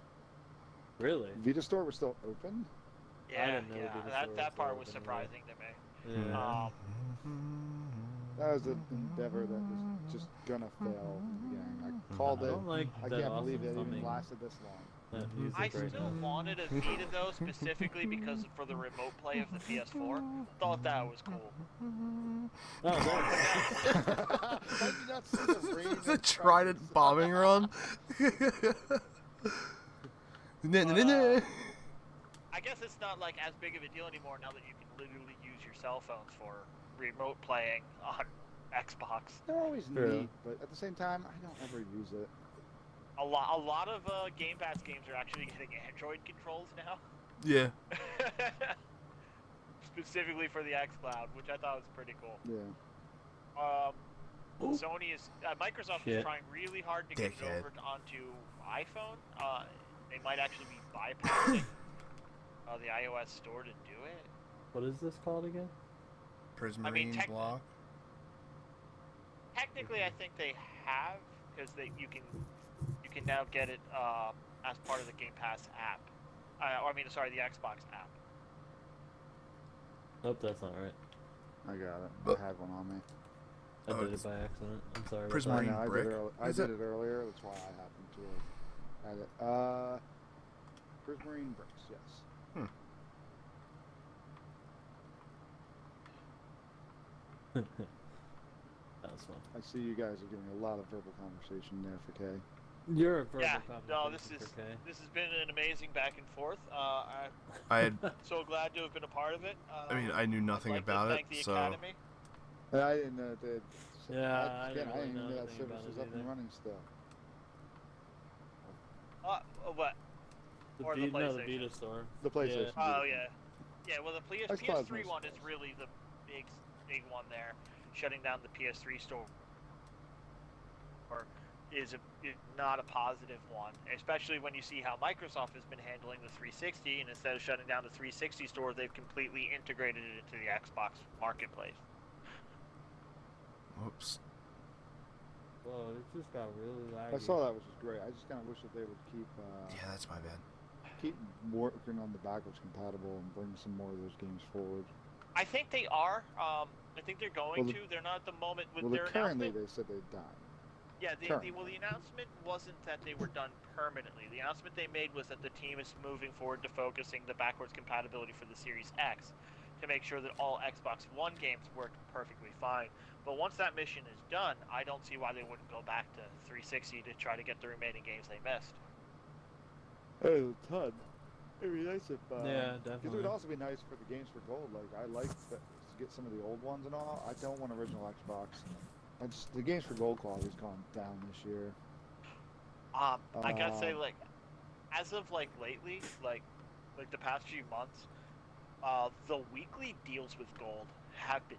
Really? Vita store was still open. Yeah, didn't know the Vita store that was part still was open, surprising to me. Yeah. That was an endeavor that was just gonna fail in the beginning. I called I it. don't like I that can't believe it Austin's even humming lasted this long. that music I right still now. wanted a Vita though, specifically because for the remote play of the PS4. Thought that was cool. Oh, there. How did you not see the rain? The Trident bombing run. I guess it's not like as big of a deal anymore now that you can literally use your cell phones for remote playing on Xbox. They're always True. neat, but at the same time, I don't ever use it. A lot of Game Pass games are actually getting Android controls now, Yeah. specifically for the xCloud, which I thought was pretty cool. Yeah. Ooh. Sony is Microsoft is Shit. trying really hard to get it Dickhead. over onto iPhone. They might actually be bypassing the iOS store to do it. What is this called again? Prismarine tech- block. Technically, I think they have because you can now get it as part of the Game Pass app. The Xbox app. Nope, that's not right. I got it. But- I had one on me. I Oh, did it it's by accident. I'm sorry. about Prismarine. that. I know, I brick? did it. I Is did it? it earlier. That's why I happened to have had it. Prismarine bricks. Yes. That was fun. I see you guys are giving a lot of verbal conversation there for Kay. You're a verbal Yeah, no, this conversation is for Kay. this has been an amazing back and forth. I had. I'm so glad to have been a part of it. I mean, I knew nothing I'd like to about it, thank the so Academy. And I didn't know that. Yeah, I Again, didn't I really didn't know even know that anything service about was it up and either. running still. What? The Or the Vita, no, the PlayStation. Vita store. The PlayStation. Oh yeah, yeah. Well, the I still have PS3 most one of is those. really the big one there, shutting down the PS3 store. Or is not a positive one, especially when you see how Microsoft has been handling the 360, and instead of shutting down the 360 store, they've completely integrated it into the Xbox marketplace. Whoops. Whoa, it just got really laggy. I saw that, which was great. I just kind of wish that they would keep Yeah, that's my bad. working on the backwards compatible and bring some more of those games forward. I think they are. I think they're going Well, to. They're not at the moment with Well, their currently announcement. they said they'd done. Yeah, the currently. announcement wasn't that they were done permanently. The announcement they made was that the team is moving forward to focusing the backwards compatibility for the Series X to make sure that all Xbox One games work perfectly fine. But once that mission is done, I don't see why they wouldn't go back to 360 to try to get the remaining games they missed. Hey, a ton. It'd be nice if. Yeah, Because it definitely. would also be nice for the games for gold. Like I like to get some of the old ones and all. I don't want original Xbox. The games for gold quality's gone down this year. I gotta say, Um, like, as of like lately, like the past few months, the weekly deals with gold have been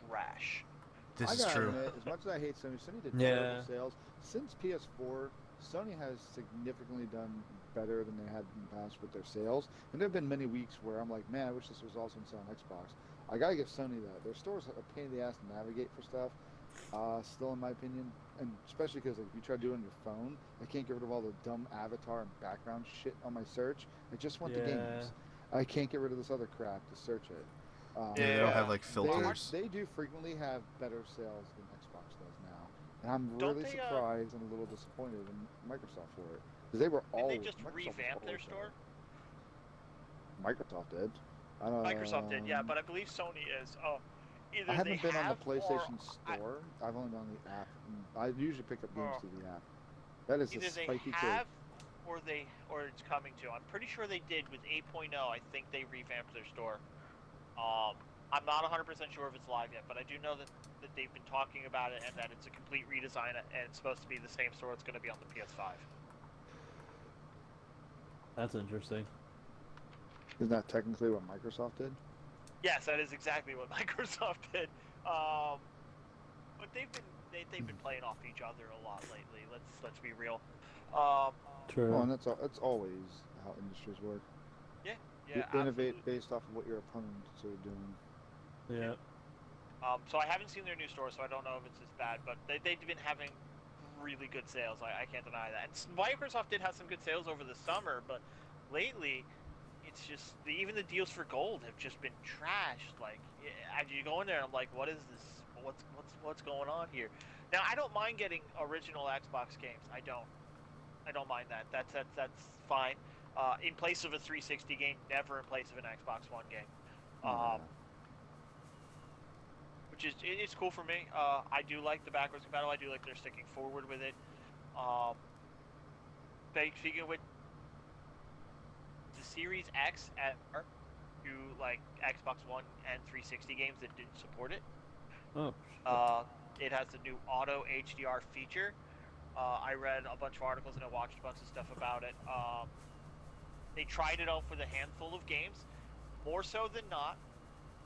trash. This I is gotta true. admit, as much as I hate Sony did Yeah. terrible sales since PS4. Sony has significantly done better than they had in the past with their sales, and there have been many weeks where I'm like, man, I wish this was also on Xbox. I gotta give Sony that. Their stores are a pain in the ass to navigate for stuff. Still, in my opinion, and especially because like, if you try doing your phone, I can't get rid of all the dumb avatar and background shit on my search. I just want the Yeah. games. I can't get rid of this other crap to search it. Yeah, they don't have Yeah. like filters. They do frequently have better sales than Xbox does now, and I'm Don't really they, surprised and a little disappointed in Microsoft for it because they were Did all. they just Microsoft was revamp their always store? better. Microsoft did. Microsoft did, yeah, but I believe Sony is. Either I haven't they been on the have PlayStation or Store. I've only been on the app. I usually pick up games Oh. through the app. That is a either they spiky have take. or it's coming to. I'm pretty sure they did with 8.0. I think they revamped their store. I'm not 100% sure if it's live yet, but I do know that they've been talking about it and that it's a complete redesign and it's supposed to be the same store it's going to be on the PS5. That's interesting. Isn't that technically what Microsoft did? Yes, that is exactly what Microsoft did. But they've been playing off each other a lot lately. Let's be real. True. Oh, and that's always how industries work. Yeah, You innovate absolutely. based off of what your opponents are doing. Yeah. So I haven't seen their new store, so I don't know if it's as bad. But they've been having really good sales. I can't deny that. And Microsoft did have some good sales over the summer, but lately, it's just even the deals for gold have just been trashed. Like, you go in there, and I'm like, what is this? What's going on here? Now, I don't mind getting original Xbox games. I don't mind that. That's fine. In place of a 360 game, never in place of an Xbox One game. Which is it's cool for me. I do like the backwards compatible. I do like they're sticking forward with it. Speaking of which, the Series X to like Xbox One and 360 games that didn't support it. Oh. It has the new auto HDR feature. I read a bunch of articles and I watched a bunch of stuff about it. They tried it out with a handful of games. More so than not,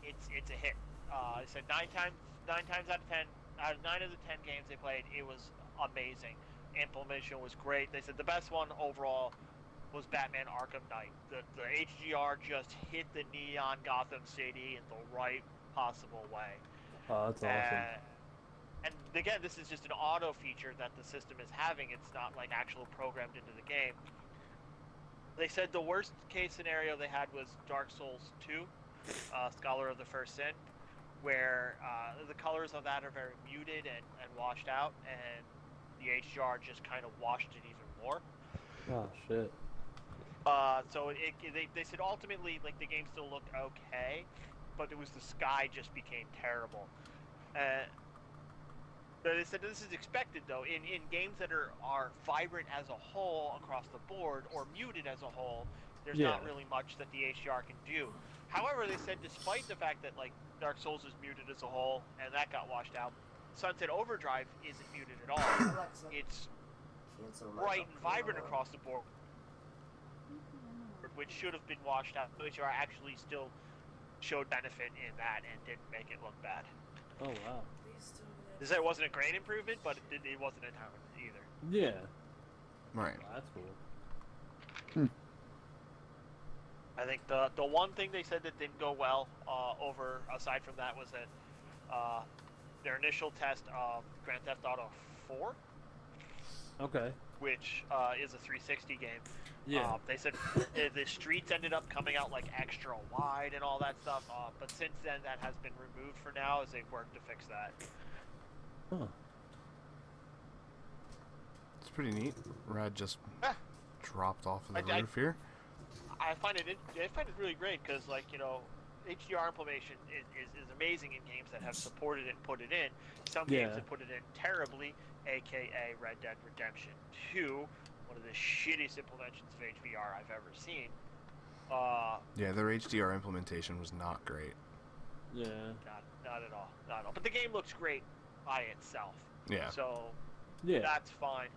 it's a hit. They said 9 times out of 10, out of 9 of the 10 games they played, it was amazing. Implementation was great. They said the best one overall was Batman Arkham Knight. The HDR just hit the neon Gotham City in the right possible way. Oh, that's awesome. And again, this is just an auto feature that the system is having. It's not like actual programmed into the game. They said the worst case scenario they had was Dark Souls 2, Scholar of the First Sin, where the colors of that are very muted and washed out, and the HDR just kind of washed it even more. Oh shit. So they said ultimately like the game still looked okay, but it was the sky just became terrible. But they said this is expected though in games that are vibrant as a whole across the board or muted as a whole. There's not really much that the HDR can do. However, they said despite the fact that like Dark Souls is muted as a whole and that got washed out, Sunset Overdrive isn't muted at all. Alexa, It's cancel my bright and vibrant upload. across the board, which should have been washed out. The HDR actually still showed benefit in that and didn't make it look bad. Oh wow. Please do that. They said it wasn't a great improvement, but it wasn't a ton either. Yeah. Right. That's cool. I think the one thing they said that didn't go well over aside from that was that their initial test of Grand Theft Auto 4, Okay. which is a 360 game. Yeah. They said the streets ended up coming out like extra wide and all that stuff. But since then, that has been removed for now as they work to fix that. Huh. It's pretty neat. Rad just Ah. dropped off of the I- roof here. I find it really great because like HDR implementation is amazing in games that have supported it and put it in. Some games Yeah. that put it in terribly, aka Red Dead Redemption 2, one of the shittiest implementations of HDR I've ever seen. Yeah, their HDR implementation was not great. Yeah. Not at all. Not at all. But the game looks great by itself. Yeah. So Yeah. that's fine.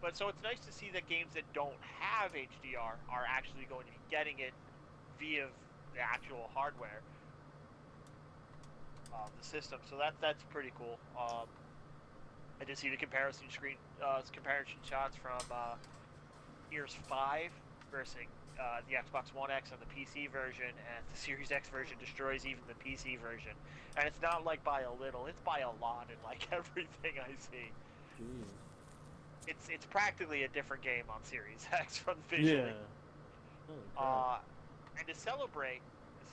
But so it's nice to see that games that don't have HDR are actually going to be getting it via the actual hardware, the system. So that's pretty cool. I did see the comparison shots from Gears 5 versus the Xbox One X on the PC version, and the Series X version destroys even the PC version. And it's not like by a little; it's by a lot in like everything I see. Jeez. It's practically a different game on Series X from visually. Yeah. Holy crap. And to celebrate this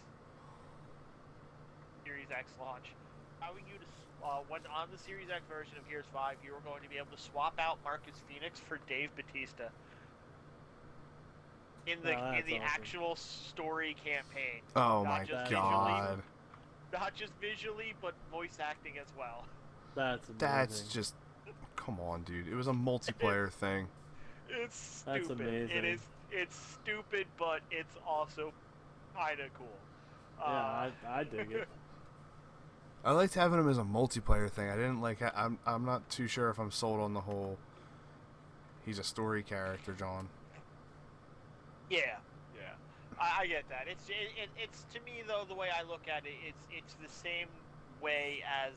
Series X launch, allowing you to when on the Series X version of Gears 5, you were going to be able to swap out Marcus Phoenix for Dave Bautista in the awesome. actual story campaign. Oh Not my just god. Not just visually, but voice acting as well. That's amazing. That's just... Come on, dude. It was a multiplayer thing. It's That's stupid. amazing. It's stupid, but it's also kind of cool. Yeah, I dig it. I liked having him as a multiplayer thing. I didn't like... I'm not too sure if I'm sold on the whole... He's a story character, John. Yeah. I get that. It's to me though, the way I look at it, it's the same way as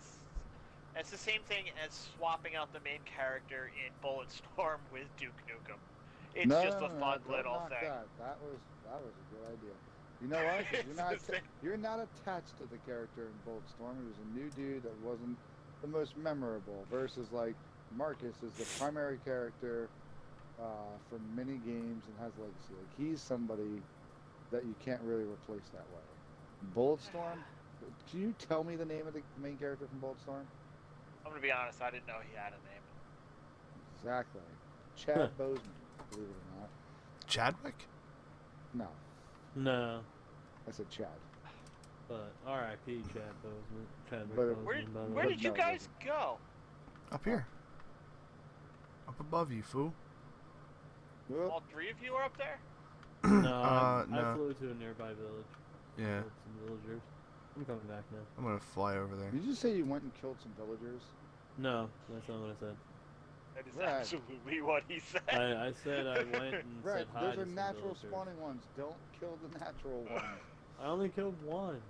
it's the same thing as swapping out the main character in Bulletstorm with Duke Nukem. It's just a fun little thing. That was a good idea. You know what? 'Cause you're not attached to the character in Bulletstorm. He was a new dude that wasn't the most memorable. Versus like Marcus is the primary character for many games and has legacy. Like he's somebody that you can't really replace that way. Bulletstorm. Can you tell me the name of the main character from Bulletstorm? I'm gonna be honest. I didn't know he had a name. Exactly. Chad Boseman. Believe it or not. Chadwick? No, No, I said Chad. but R.I.P. Chad Boseman. Chadwick But- Boseman, by the Where way. did you No, it guys wasn't. go? Up here. Up above you, fool. Whoop. All three of you are up there? No, I no. flew to a nearby village. Yeah. Killed some villagers. I'm coming back now. I'm gonna fly over there. Did you say you went and killed some villagers? No, that's not what I said. That is Right. absolutely what he said. I said I went and Right, said hi those to are some natural villagers. spawning ones. Don't kill the natural ones. I only killed one.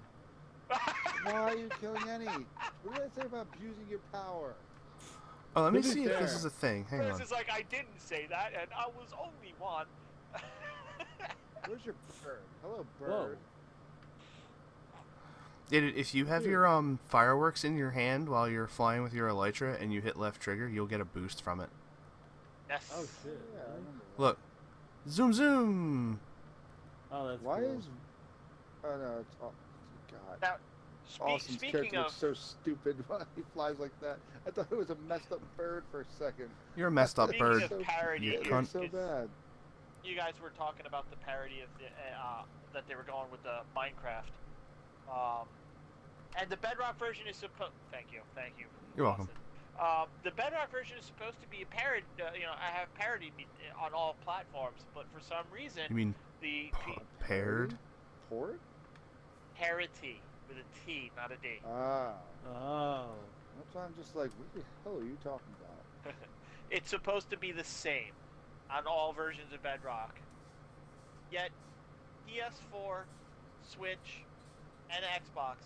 Why are you killing any? What did I say about abusing your power? Oh, let me To be see if this fair- is a thing. Hang This on. is like, I didn't say that, and I was only one. Where's your bird? Hello, Whoa. bird. If you have your fireworks in your hand while you're flying with your Elytra and you hit left trigger, you'll get a boost from it. Yes. Oh shit. Yeah, I really? remember that. Look. Zoom zoom! Oh, that's Why cool. is... Oh, no, it's... Oh, God. Now, Austin's speaking character of, looks so stupid when he flies like that. I thought it was a messed up bird for a second. You're a messed up speaking bird. of parody, you It cunt. looks so bad. you guys were talking about the parody of the that they were going with the Minecraft, and the Bedrock version is supposed. Thank you. You're welcome. Austin. The Bedrock version is supposed to be a parody. I have parodied on all platforms, but for some reason, You mean the paired? Port? parody with a T, not a D. Ah. Oh. That's why I'm just like, what the hell are you talking about? It's supposed to be the same on all versions of Bedrock. Yet, PS4, Switch, and Xbox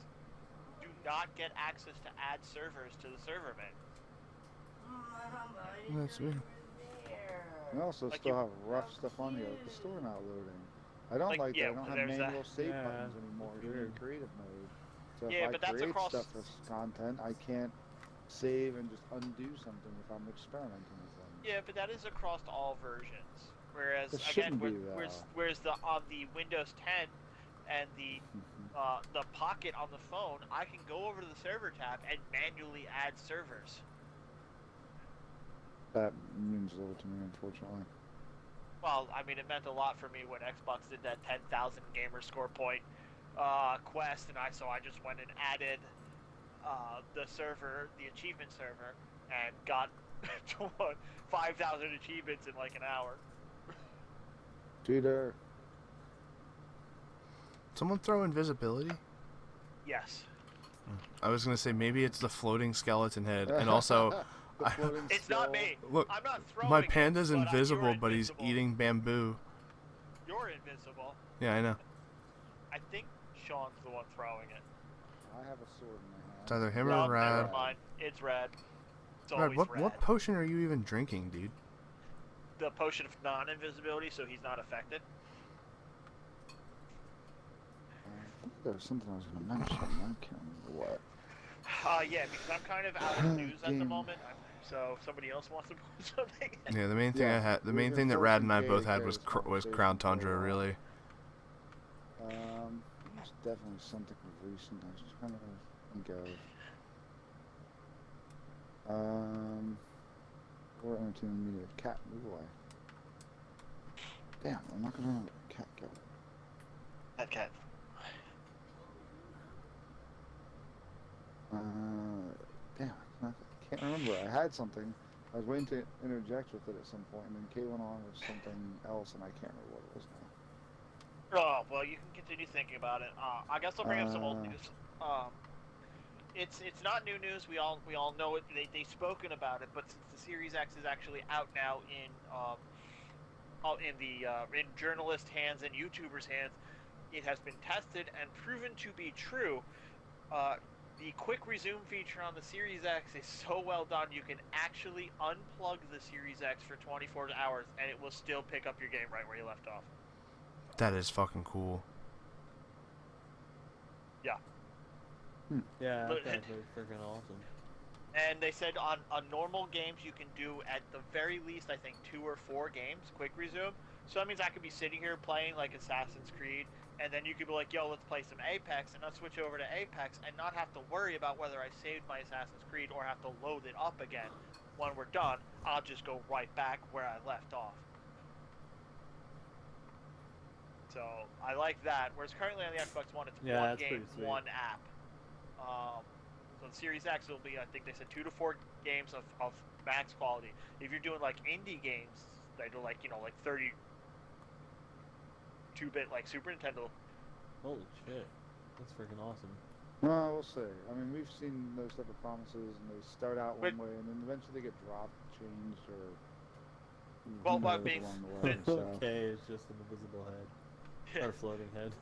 do not get access to add servers to the server bin. That's weird. We also Like still you- have rough stuff on here, like the store not loading. I don't like yeah, that. I don't have there's that. manual save Yeah, buttons anymore that's in weird. creative mode. So Yeah, if but I that's create across- stuff as content, I can't save and just undo something if I'm experimenting with them. Yeah, but that is across all versions. Whereas It again, shouldn't be, though. whereas the on the Windows 10 and the Pocket on the phone, I can go over to the server tab and manually add servers. That means little to me, unfortunately. Well, I mean, it meant a lot for me when Xbox did that 10,000 gamer score point quest, and I just went and added the server, the achievement server, and got 5,000 achievements in like an hour. Cheater. Someone throw invisibility? Yes. I was gonna say maybe it's the floating skeleton head, and also The floating It's not skull. me. look, I'm not throwing my it, panda's but invisible, you're but he's invisible. eating bamboo. You're invisible. Yeah, I know. I think Sean's the one throwing it. I have a sword in my hand. It's either him No, or never Rad. mind. It's red. It's Rad, always what red. what potion are you even drinking, dude? The potion of non-invisibility, so he's not affected. I think there was something I was going to mention. I can't remember what. Yeah, because I'm kind of out of news at the Game. moment. So if somebody else wants to put something. Yeah, the main thing Yeah, I had, the we've main been thing that Rad forcing and I Kay both to had carry was this was conversation Crown for a Tundra, while. really. There's definitely something recent. I was trying to think of. Or entertainment media. Cat, move away. Damn, I'm not gonna remember. Cat, go. Cat. Damn, I can't remember. I had something. I was waiting to interject with it at some point, and then Kay went on with something else, and I can't remember what it was now. Oh well, you can continue thinking about it. I guess I'll bring up some old news. It's not new news. We all know it. They've spoken about it, but since the Series X is actually out now in journalist hands and YouTubers' hands, it has been tested and proven to be true. The quick resume feature on the Series X is so well done, you can actually unplug the Series X for 24 hours and it will still pick up your game right where you left off. That is fucking cool. Yeah. Yeah, Look, that's actually freaking awesome. And they said on normal games you can do at the very least, I think, 2 or 4 games, quick resume. So that means I could be sitting here playing like Assassin's Creed, and then you could be like, yo, let's play some Apex, and I'll switch over to Apex and not have to worry about whether I saved my Assassin's Creed or have to load it up again. When we're done, I'll just go right back where I left off. So I like that. Whereas currently on the Xbox One, it's Yeah, one that's game, pretty sweet. one app. So the Series X will be, I think they said 2 to 4 games of max quality. If you're doing like indie games, they do like, like 32-bit like Super Nintendo. Holy shit, that's freaking awesome. Well, we'll see. I mean, we've seen those type of promises, and they start out one way, and then eventually they get dropped, changed, or Well, who I knows mean, along the way. So. Okay, it's just an invisible head or floating head.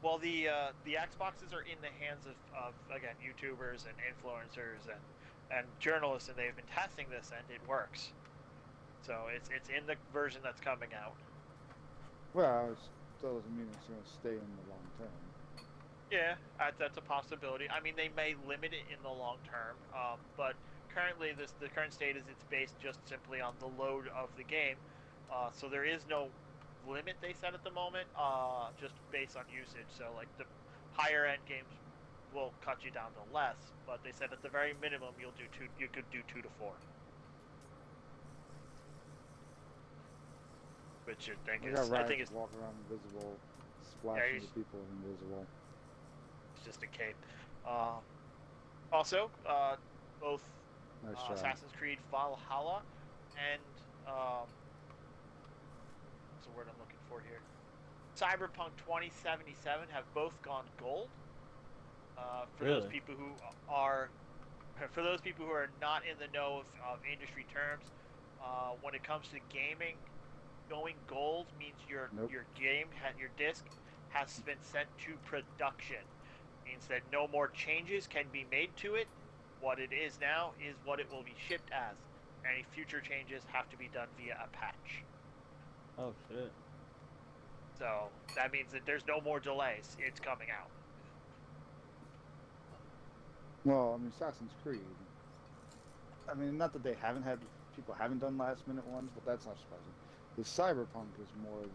Well, the Xboxes are in the hands of again YouTubers and influencers and journalists, and they've been testing this, and it works. So it's in the version that's coming out. Well, it still doesn't mean it's going to stay in the long term. Yeah, that's a possibility. I mean, they may limit it in the long term, but currently the current state is it's based just simply on the load of the game. So there is no limit, they said, at the moment, just based on usage. So like the higher end games will cut you down to less, but they said at the very minimum you could do 2 to 4. Which I think is walk around invisible, splashing the people invisible. It's just a cape. Also, both Nice try. Assassin's Creed Valhalla and what's the word I'm looking for here? Cyberpunk 2077 have both gone gold. For Really? those people who are not in the know of industry terms, when it comes to gaming, going gold means your game, your disc, has been sent to production. Means that no more changes can be made to it. What it is now is what it will be shipped as. Any future changes have to be done via a patch. Oh shit. So that means that there's no more delays. It's coming out. Well, I mean, Assassin's Creed. I mean, not that people haven't done last minute ones, but that's not surprising. The Cyberpunk is more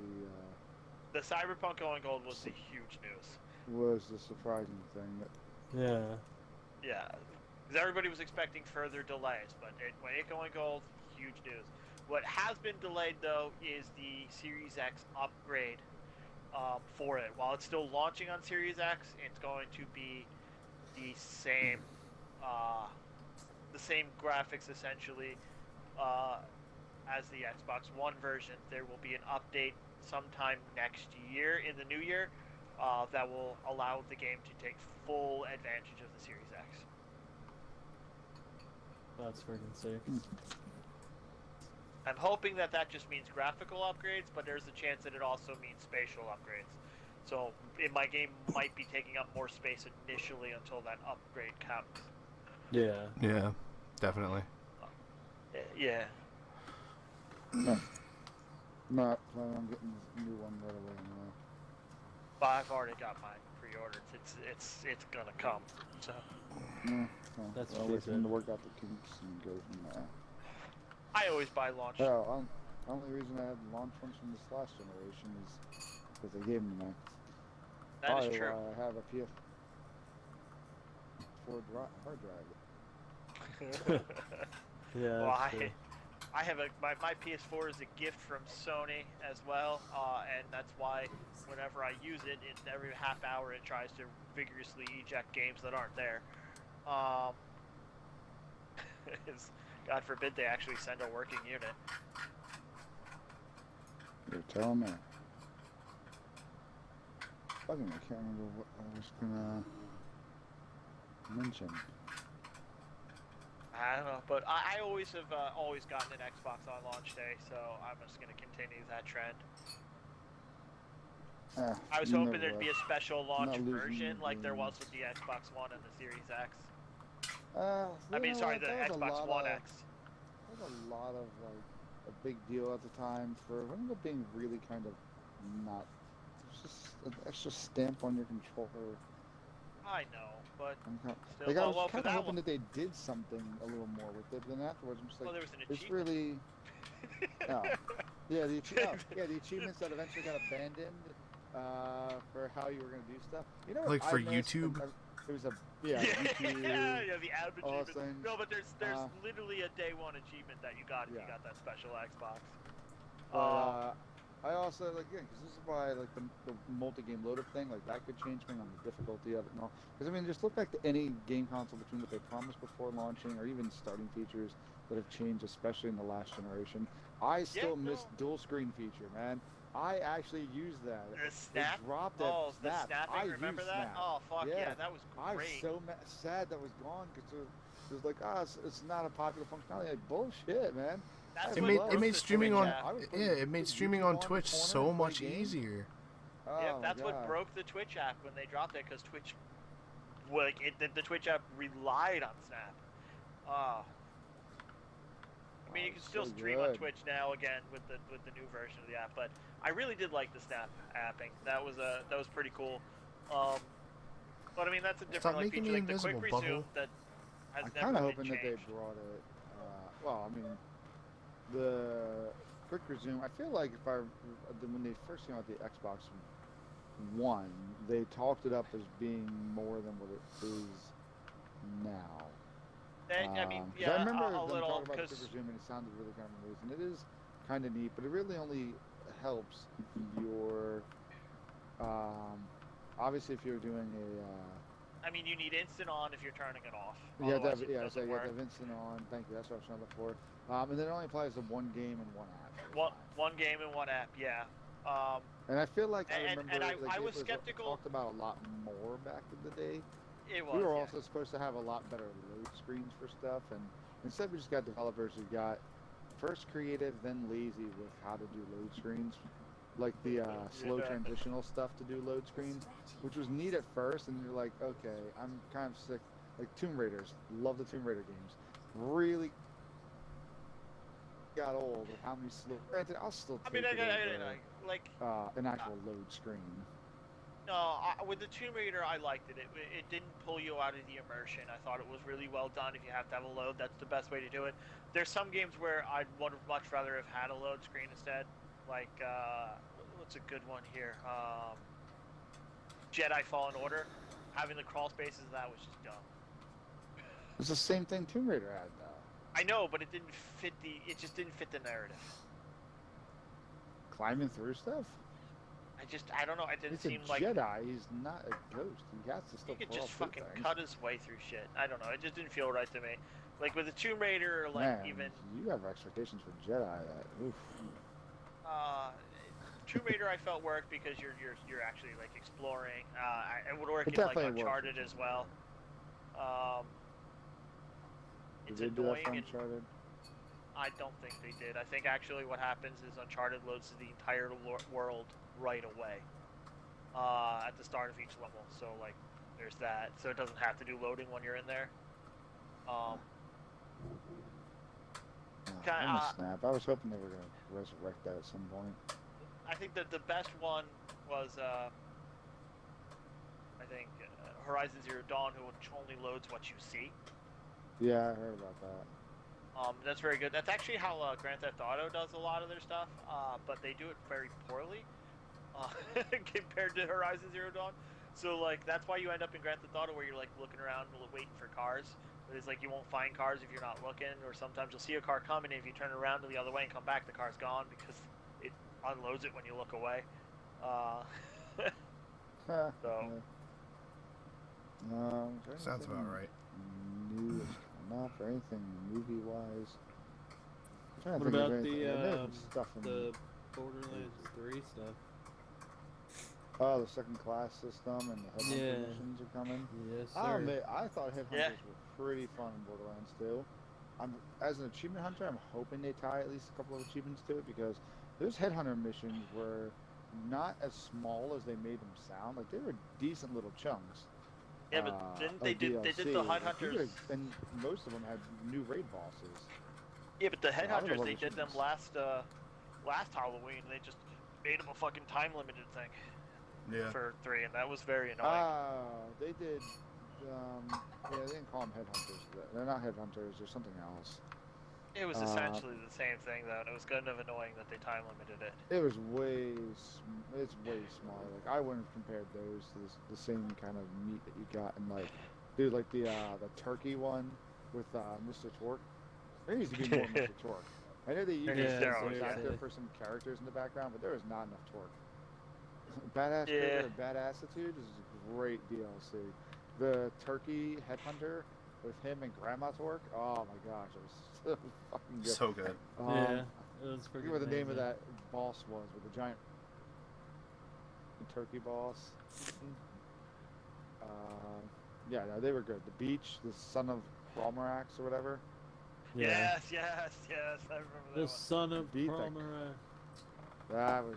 The Cyberpunk going gold was the huge news. was the surprising thing. Yeah. Yeah, because everybody was expecting further delays, but when it going gold, huge news. What has been delayed though is the Series X upgrade for it. While it's still launching on Series X, it's going to be the same graphics essentially, as the Xbox One version, there will be an update sometime next year, in the new year, that will allow the game to take full advantage of the Series X. That's freaking sick. I'm hoping that just means graphical upgrades, but there's a chance that it also means spatial upgrades. So my game might be taking up more space initially until that upgrade comes. Yeah. Yeah, definitely. Yeah. Not planning on getting this new one right away. No. But I've already got mine pre-ordered. It's gonna come. So. No, no. That's I'll what wait she for them to said. work out the kinks and go from there. I always buy launch. Well, the only reason I had launch ones from this last generation is because they gave me one. That Probably is true. why I have a PS4 hard drive. Yeah. Well, That's true. I have my PS4 is a gift from Sony as well, and that's why whenever I use it, every half hour it tries to vigorously eject games that aren't there. God forbid they actually send a working unit. You're telling me. Fucking, I can't remember what I was gonna mention. I don't know, but I always have always gotten an Xbox on launch day, so I'm just going to continue that trend. I was hoping there'd be a special launch version like there was with the Xbox One and the Series X. I mean, sorry, the Xbox One X. That was a lot of, like, a big deal at the time for what ended up being really kind of not. It's just an extra stamp on your controller. I know, but still, like, I was for kind of that hoping one, that they did something a little more with it, but then afterwards I'm just like, well, there was an it's achievement. really. Yeah, the achievements that eventually got abandoned for how you were going to do stuff. You know what Like for I missed? YouTube? It was a YouTube. yeah, the ad all achievement. things. No, but there's literally a day one achievement that you got if you Yeah. got that special Xbox. But I also like because this is why like the multi-game load-up thing, like that could change me on the difficulty of it and all. Because I mean, just look back to any game console between what they promised before launching, or even starting features that have changed, especially in the last generation. I still miss dual screen feature, man. I actually use that. The snap. They dropped it. Oh, the Snap. snapping. I Remember use that? Snap. Oh, fuck Yeah. yeah, that was I was great. so sad that was gone because it was like, it's not a popular functionality. Like, bullshit, man. That's It what made broke it made the streaming Twitch on app. it made streaming on Twitch so much easier. Yeah, Oh, that's my what God. broke the Twitch app when they dropped it, because Twitch, the Twitch app relied on Snap. I mean, you can still so stream on good. Twitch now again with the new version of the app, but I really did like the Snap apping. That was pretty cool. But I mean, that's a different Stop like making feature, me like the quick invisible, resume Bubble. that has I'm never kind of been hoping that they changed. brought it. Well, I mean, the quick resume. I feel like when they first came out with the Xbox One, they talked it up as being more than what it is now. I mean, 'Cause yeah, I remember a them little, talking about the quick because resume, and it sounded really kind of amazing. It is kind of neat, but it really only helps your. Obviously, if you're doing a. I mean, you need instant on if you're turning it off. You have to Otherwise, have, it yeah, so doesn't you have work. to have instant on. Thank you. That's what I was trying to look for. And then it only applies to one game and one app. at a time. One game and one app, yeah. And I feel like I And remember I it was skeptical. talked about a lot more back in the day. It was. We were yeah. also supposed to have a lot better load screens for stuff, and instead we just got developers who got first creative, then lazy with how to do load screens, like the slow Yeah. transitional stuff to do load screens, which was neat at first, and you're like, okay, I'm kind of sick. Like Tomb Raiders, love the Tomb Raider games. Really got old with how many slow. Granted, I'll still I take mean, it like over, an actual load screen. no, with the Tomb Raider, I liked it. It didn't pull you out of the immersion. I thought it was really well done. If you have to have a load, that's the best way to do it. There's some games where I'd much rather have had a load screen instead. Like, what's a good one here? Jedi Fallen Order. Having the crawl spaces of that was just dumb. It's the same thing Tomb Raider had, though. I know, but it just didn't fit the narrative. Climbing through stuff. I I don't know. It didn't He's a seem like Jedi. He's not a ghost. He has to still he could pull just off good fucking things. cut his way through shit. I don't know. It just didn't feel right to me. Like with the Tomb Raider, or like Man, even you have expectations for Jedi. That oof. Tomb Raider, I felt worked because you're actually like exploring. It would work It in like definitely works Uncharted with as Tomb well. It's Did they do that annoying for and Uncharted? I don't think they did. I think actually what happens is Uncharted loads the entire world right away at the start of each level. So like, there's that. So it doesn't have to do loading when you're in there. I'm a snap. I was hoping they were gonna resurrect that at some point. I think that the best one was I think Horizon Zero Dawn, which only loads what you see. Yeah, I heard about that. That's very good. That's actually how Grand Theft Auto does a lot of their stuff, but they do it very poorly compared to Horizon Zero Dawn. So like that's why you end up in Grand Theft Auto where you're like looking around waiting for cars. But it's like you won't find cars if you're not looking, or sometimes you'll see a car coming, and if you turn around to the other way and come back, the car's gone because it unloads it when you look away. So. Sounds about right. New is coming up or anything movie-wise. What about the Borderlands 3 stuff? Oh, the second class system and the headhunter missions are coming. Yes, sir. I'll admit, I thought headhunters were pretty fun in Borderlands 2. As an achievement hunter, I'm hoping they tie at least a couple of achievements to it, because those headhunter missions were not as small as they made them sound. Like, they were decent little chunks. Yeah, but didn't they did the headhunters? And most of them had new raid bosses. Yeah, but the headhunters, they did them last Halloween. They just made them a fucking time limited thing. Yeah. For 3, and that was very annoying. They did. Yeah, they didn't call them headhunters. They're not headhunters. They're something else. It was essentially the same thing, though, and it was kind of annoying that they time limited it. It was it's way smaller. Like, I wouldn't have compared those to the same kind of meat that you got in, like, dude, like the turkey one with Mr. Torque. There needs to be more Mr. Torque. I know they used voice actor for some characters in the background, but there is not enough torque. Badass Trigger and Bad Attitude is a great DLC. The turkey headhunter with him and Grandma Torque. Oh my gosh, it was so fucking good. So good. Yeah, it was I freaking forget what the name of amazing. that boss was, with the giant turkey boss. Yeah, no, they were good. The beach, the son of Balmarax or whatever. Yeah. Yes, I remember that The one. son of Beat that Palmerac. That was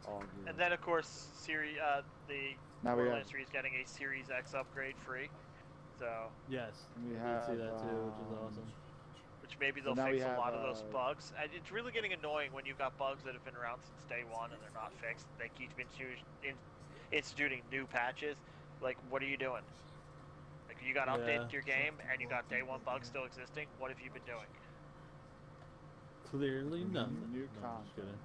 all good. And then, of course, the Now we have Borderlands 3 is getting a Series X upgrade free, so Yes, we I have did see that too, which is awesome. which maybe they'll now we fix a have, lot of those bugs. And it's really getting annoying when you've got bugs that have been around since day one and they're not fixed. They keep instituting new patches. Like, what are you doing? Like, you got updated to your game and you got day one bugs still existing. What have you been doing? Clearly nothing. New No, I'm just kidding.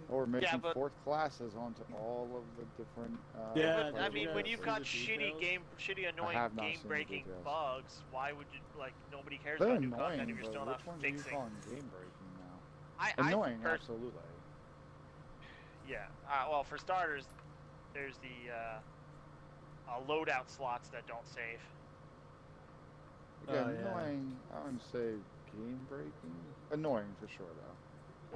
Or making but- fourth classes onto all of the different. Yeah, But, I did you mean, when guys you've see got the shitty details? annoying, have not seen the game-breaking details. bugs, why would you, like, nobody cares They're about new annoying, content if you're still but not which ones are you fixing? calling game breaking now? Annoying, absolutely. Yeah. Well, for starters, there's the loadout slots that don't save. Again, Oh, yeah. annoying. I wouldn't say game breaking. Annoying for sure, though.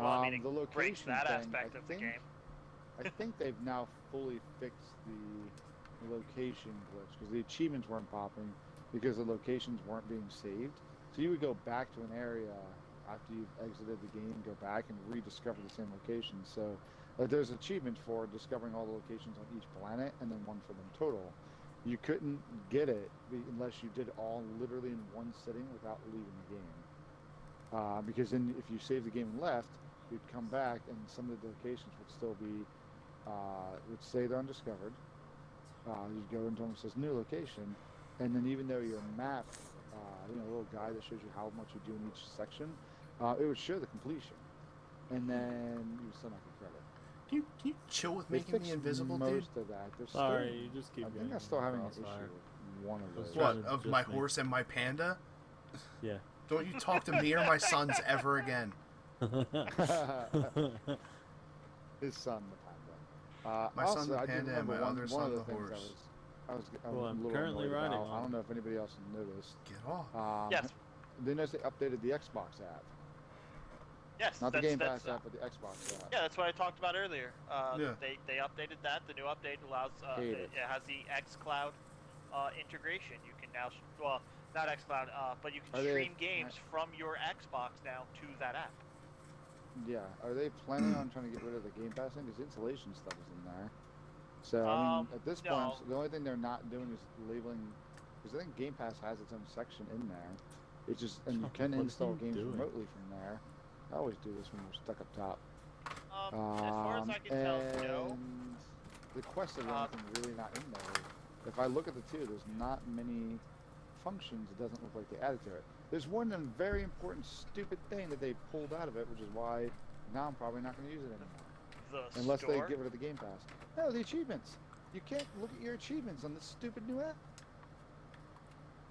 Well, I mean, the it location breaks that thing, aspect I of think, the game. I think they've now fully fixed the location glitch, because the achievements weren't popping because the locations weren't being saved. So you would go back to an area after you've exited the game, go back and rediscover the same location. So there's achievements for discovering all the locations on each planet, and then one for them total. You couldn't get it unless you did all literally in one sitting without leaving the game. Because then if you save the game and left, you'd come back and some of the locations would still be, would say they're undiscovered. You'd go into them, it says new location, and then even though your map, a little guide that shows you how much you do in each section, it would show the completion, and then you would still not get credit. Can you chill with They making fixed me invisible, most dude? of that. There's Sorry, still, you just keep I think getting I'm still having an issue crossfire. with one of those. What's What, Just of my me. horse and my panda? Yeah. Don't you talk to me or my sons ever again. His son, the panda. My also, son the I do panda and remember my other one son of the things horse. I was Well, a I'm little currently annoyed riding about. I on don't know if anybody else noticed. Get off. Yes. They noticed they updated the Xbox app. Yes, Not the that's, Game that's, Pass app, but the Xbox app. yeah, that's what I talked about earlier. Yeah. They updated that. The new update allows Hate it it. has the xCloud integration. You can now well, not xCloud, but you can Are they- stream games from your Xbox now to that app. Yeah. Are they planning on trying to get rid of the Game Pass thing? Because installation stuff is in there. So, I mean, at this point, no. the only thing they're not doing is labeling, because I think Game Pass has its own section in there. It's just, and you can What are install you games doing? remotely from there. I always do this when we're stuck up top. As far as I can tell, no. And the Quest is the only thing really not in there. If I look at the two, there's not many functions. It doesn't look like they added to it. There's one very important, stupid thing that they pulled out of it, which is why now I'm probably not going to use it anymore. The Unless store. they get rid of the Game Pass. No, the achievements. You can't look at your achievements on this stupid new app.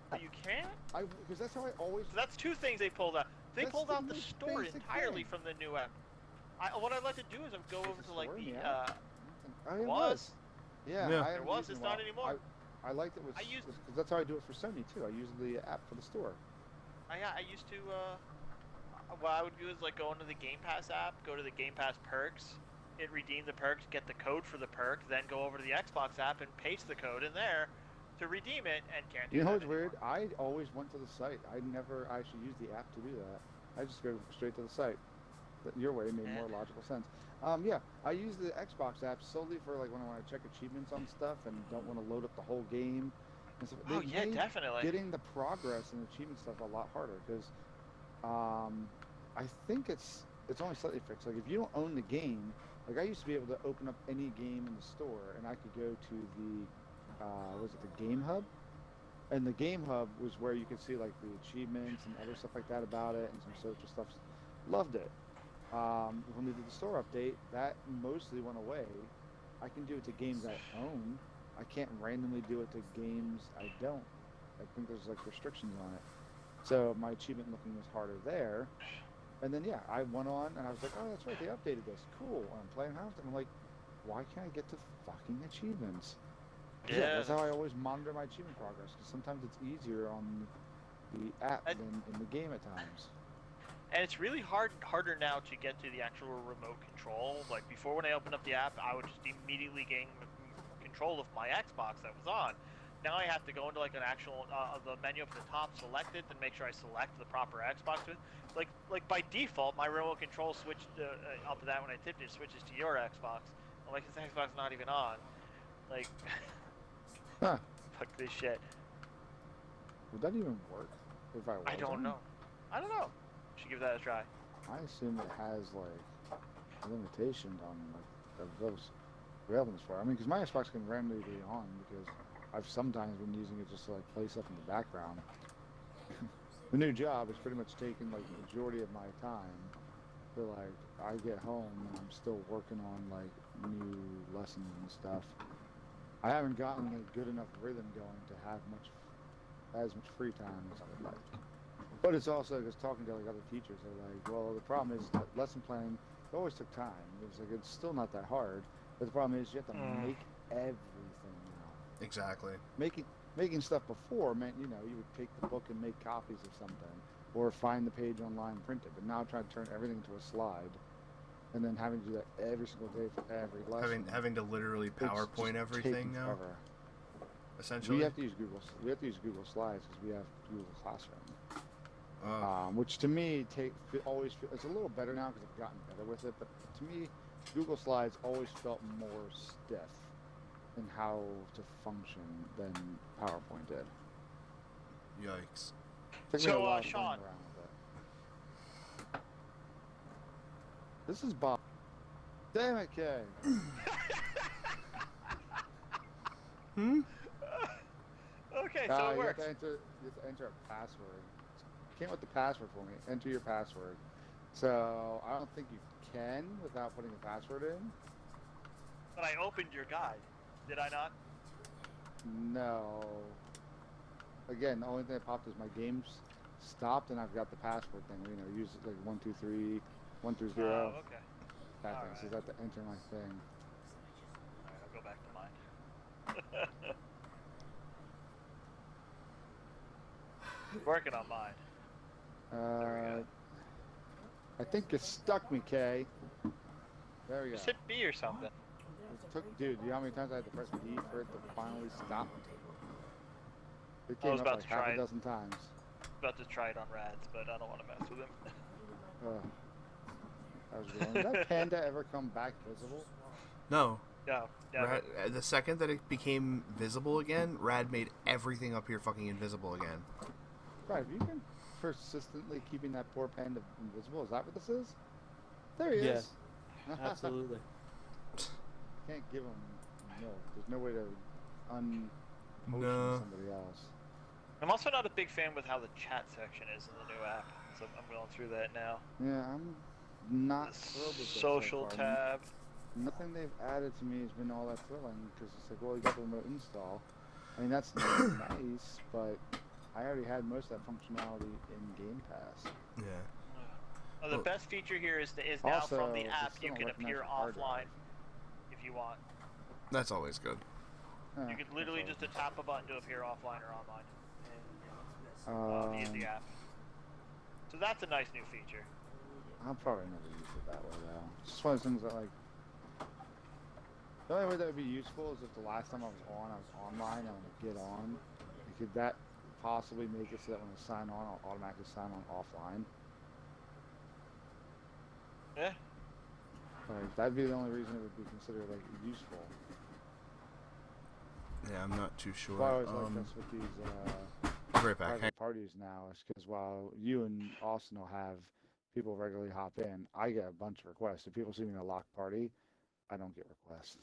But you can't. Because that's how I always. So that's two things they pulled out. They That's pulled the out the most store basic entirely thing. from the new app. What I'd like to do is go There's over a to like store in the the app? There It was. Yeah, Yeah. I There haven't was, used it it's in a not while. anymore. I liked it with. I used- Because that's how I do it for Sony too. I use the app for the store. I used to. What I would do is like go into the Game Pass app, go to the Game Pass perks, hit redeem the perks, get the code for the perk, then go over to the Xbox app and paste the code in there to redeem it, and can't do You know that what's weird? anymore. I always went to the site. I never actually used the app to do that. I just go straight to the site. Your way made more logical sense. Yeah, I use the Xbox app solely for like when I want to check achievements on stuff and don't want to load up the whole game. And stuff. Oh They yeah, made definitely. getting the progress and achievement stuff a lot harder because I think it's only slightly fixed. Like if you don't own the game, like I used to be able to open up any game in the store and I could go to the the Game Hub, and the Game Hub was where you could see like the achievements and other stuff like that about it and some social stuff. Loved it. When they did the store update, that mostly went away. I can do it to games I own. I can't randomly do it to games I don't. I think there's like restrictions on it. So my achievement looking was harder there. And then yeah, I went on and I was like, oh, that's right, they updated this. Cool. And I'm playing around and I'm like, why can't I get to fucking achievements? Yeah, that's how I always monitor my achievement progress. Because sometimes it's easier on the app than in the game at times. And it's really harder now to get to the actual remote control. Like before, when I opened up the app, I would just immediately gain control of my Xbox that was on. Now I have to go into like an actual the menu up at the top, select it, and make sure I select the proper Xbox. Like by default, my remote control switched up to that when I tipped it switches to your Xbox. I'm like, this Xbox is not even on. Like, Huh. fuck this shit. Would that even work if I was I don't on? know. I don't know. Should give that a try. I assume it has like limitations on like those relevance for it. I mean, because my Xbox can randomly be on because I've sometimes been using it just to like play stuff in the background. The new job is pretty much taking like the majority of my time. But like I get home and I'm still working on like new lessons and stuff. I haven't gotten a good enough rhythm going to have as much free time as I would like. But it's also because talking to like other teachers, they're like, well, the problem is that lesson planning always took time. It's like it's still not that hard, but the problem is you have to make everything now. Exactly. Making stuff before meant you would take the book and make copies of something, or find the page online, print it. But now trying to turn everything into a slide, and then having to do that every single day for every lesson. Having to literally it's PowerPoint just everything taking now. forever. Essentially. We have to use Google Slides because we have Google Classroom. Which to me it's a little better now because I've gotten better with it, but to me Google Slides always felt more stiff in how to function than PowerPoint did. Yikes. Took me a while to Sean. play around with it. This is Bob. Damn it, Kay. Okay, so it You works. have to enter a password. Came with the password for me. Enter your password. So I don't think you can without putting a password in. But I opened your guide, did I not? No. Again, the only thing that popped is my games stopped and I've got the password thing. Use it like 1, 2, 3, 1 through 0. Oh, okay. That thing. Alright. So I have to enter my thing. Working on mine. There we go. I think it stuck me, Kay. There we go. Just hit B or something. It took, dude, you know how many times I had to press B for it to finally stop? It I came was up about like to half try a it. dozen times. About to try it on Rads, but I don't want to mess with him. That was good. Did that panda ever come back visible? No. No, never. The second that it became visible again, Rad made everything up here fucking invisible again. Right, have you been persistently keeping that poor panda invisible? Is that what this is? There he Yes, is. absolutely. Can't give him milk. There's no way to unpotion No. somebody else. I'm also not a big fan with how the chat section is in the new app, so I'm going through that now. Yeah, I'm not The thrilled with this social so far. tab. Nothing they've added to me has been all that thrilling because it's like, well, you got the remote install. I mean, that's nice, but I already had most of that functionality in Game Pass. Yeah. Well, the Well- best feature here is now Also, from the they app still you don't can recognize appear your hard offline drive. if you want. That's always good. You can literally just tap a button to appear offline or online via the app. So that's a nice new feature. I'll probably never use it that way though. It's just one of those things that like. The only way that would be useful is if the last time I was online, I want to get on. Could that possibly make it so that when I sign on, I'll automatically sign on offline? Yeah. Like, that'd be the only reason it would be considered like useful. Yeah, I'm not too sure. Well, I always like that's what these I'll be right back. private parties now is because while you and Austin will have people regularly hop in, I get a bunch of requests. If people see me in a locked party, I don't get requests.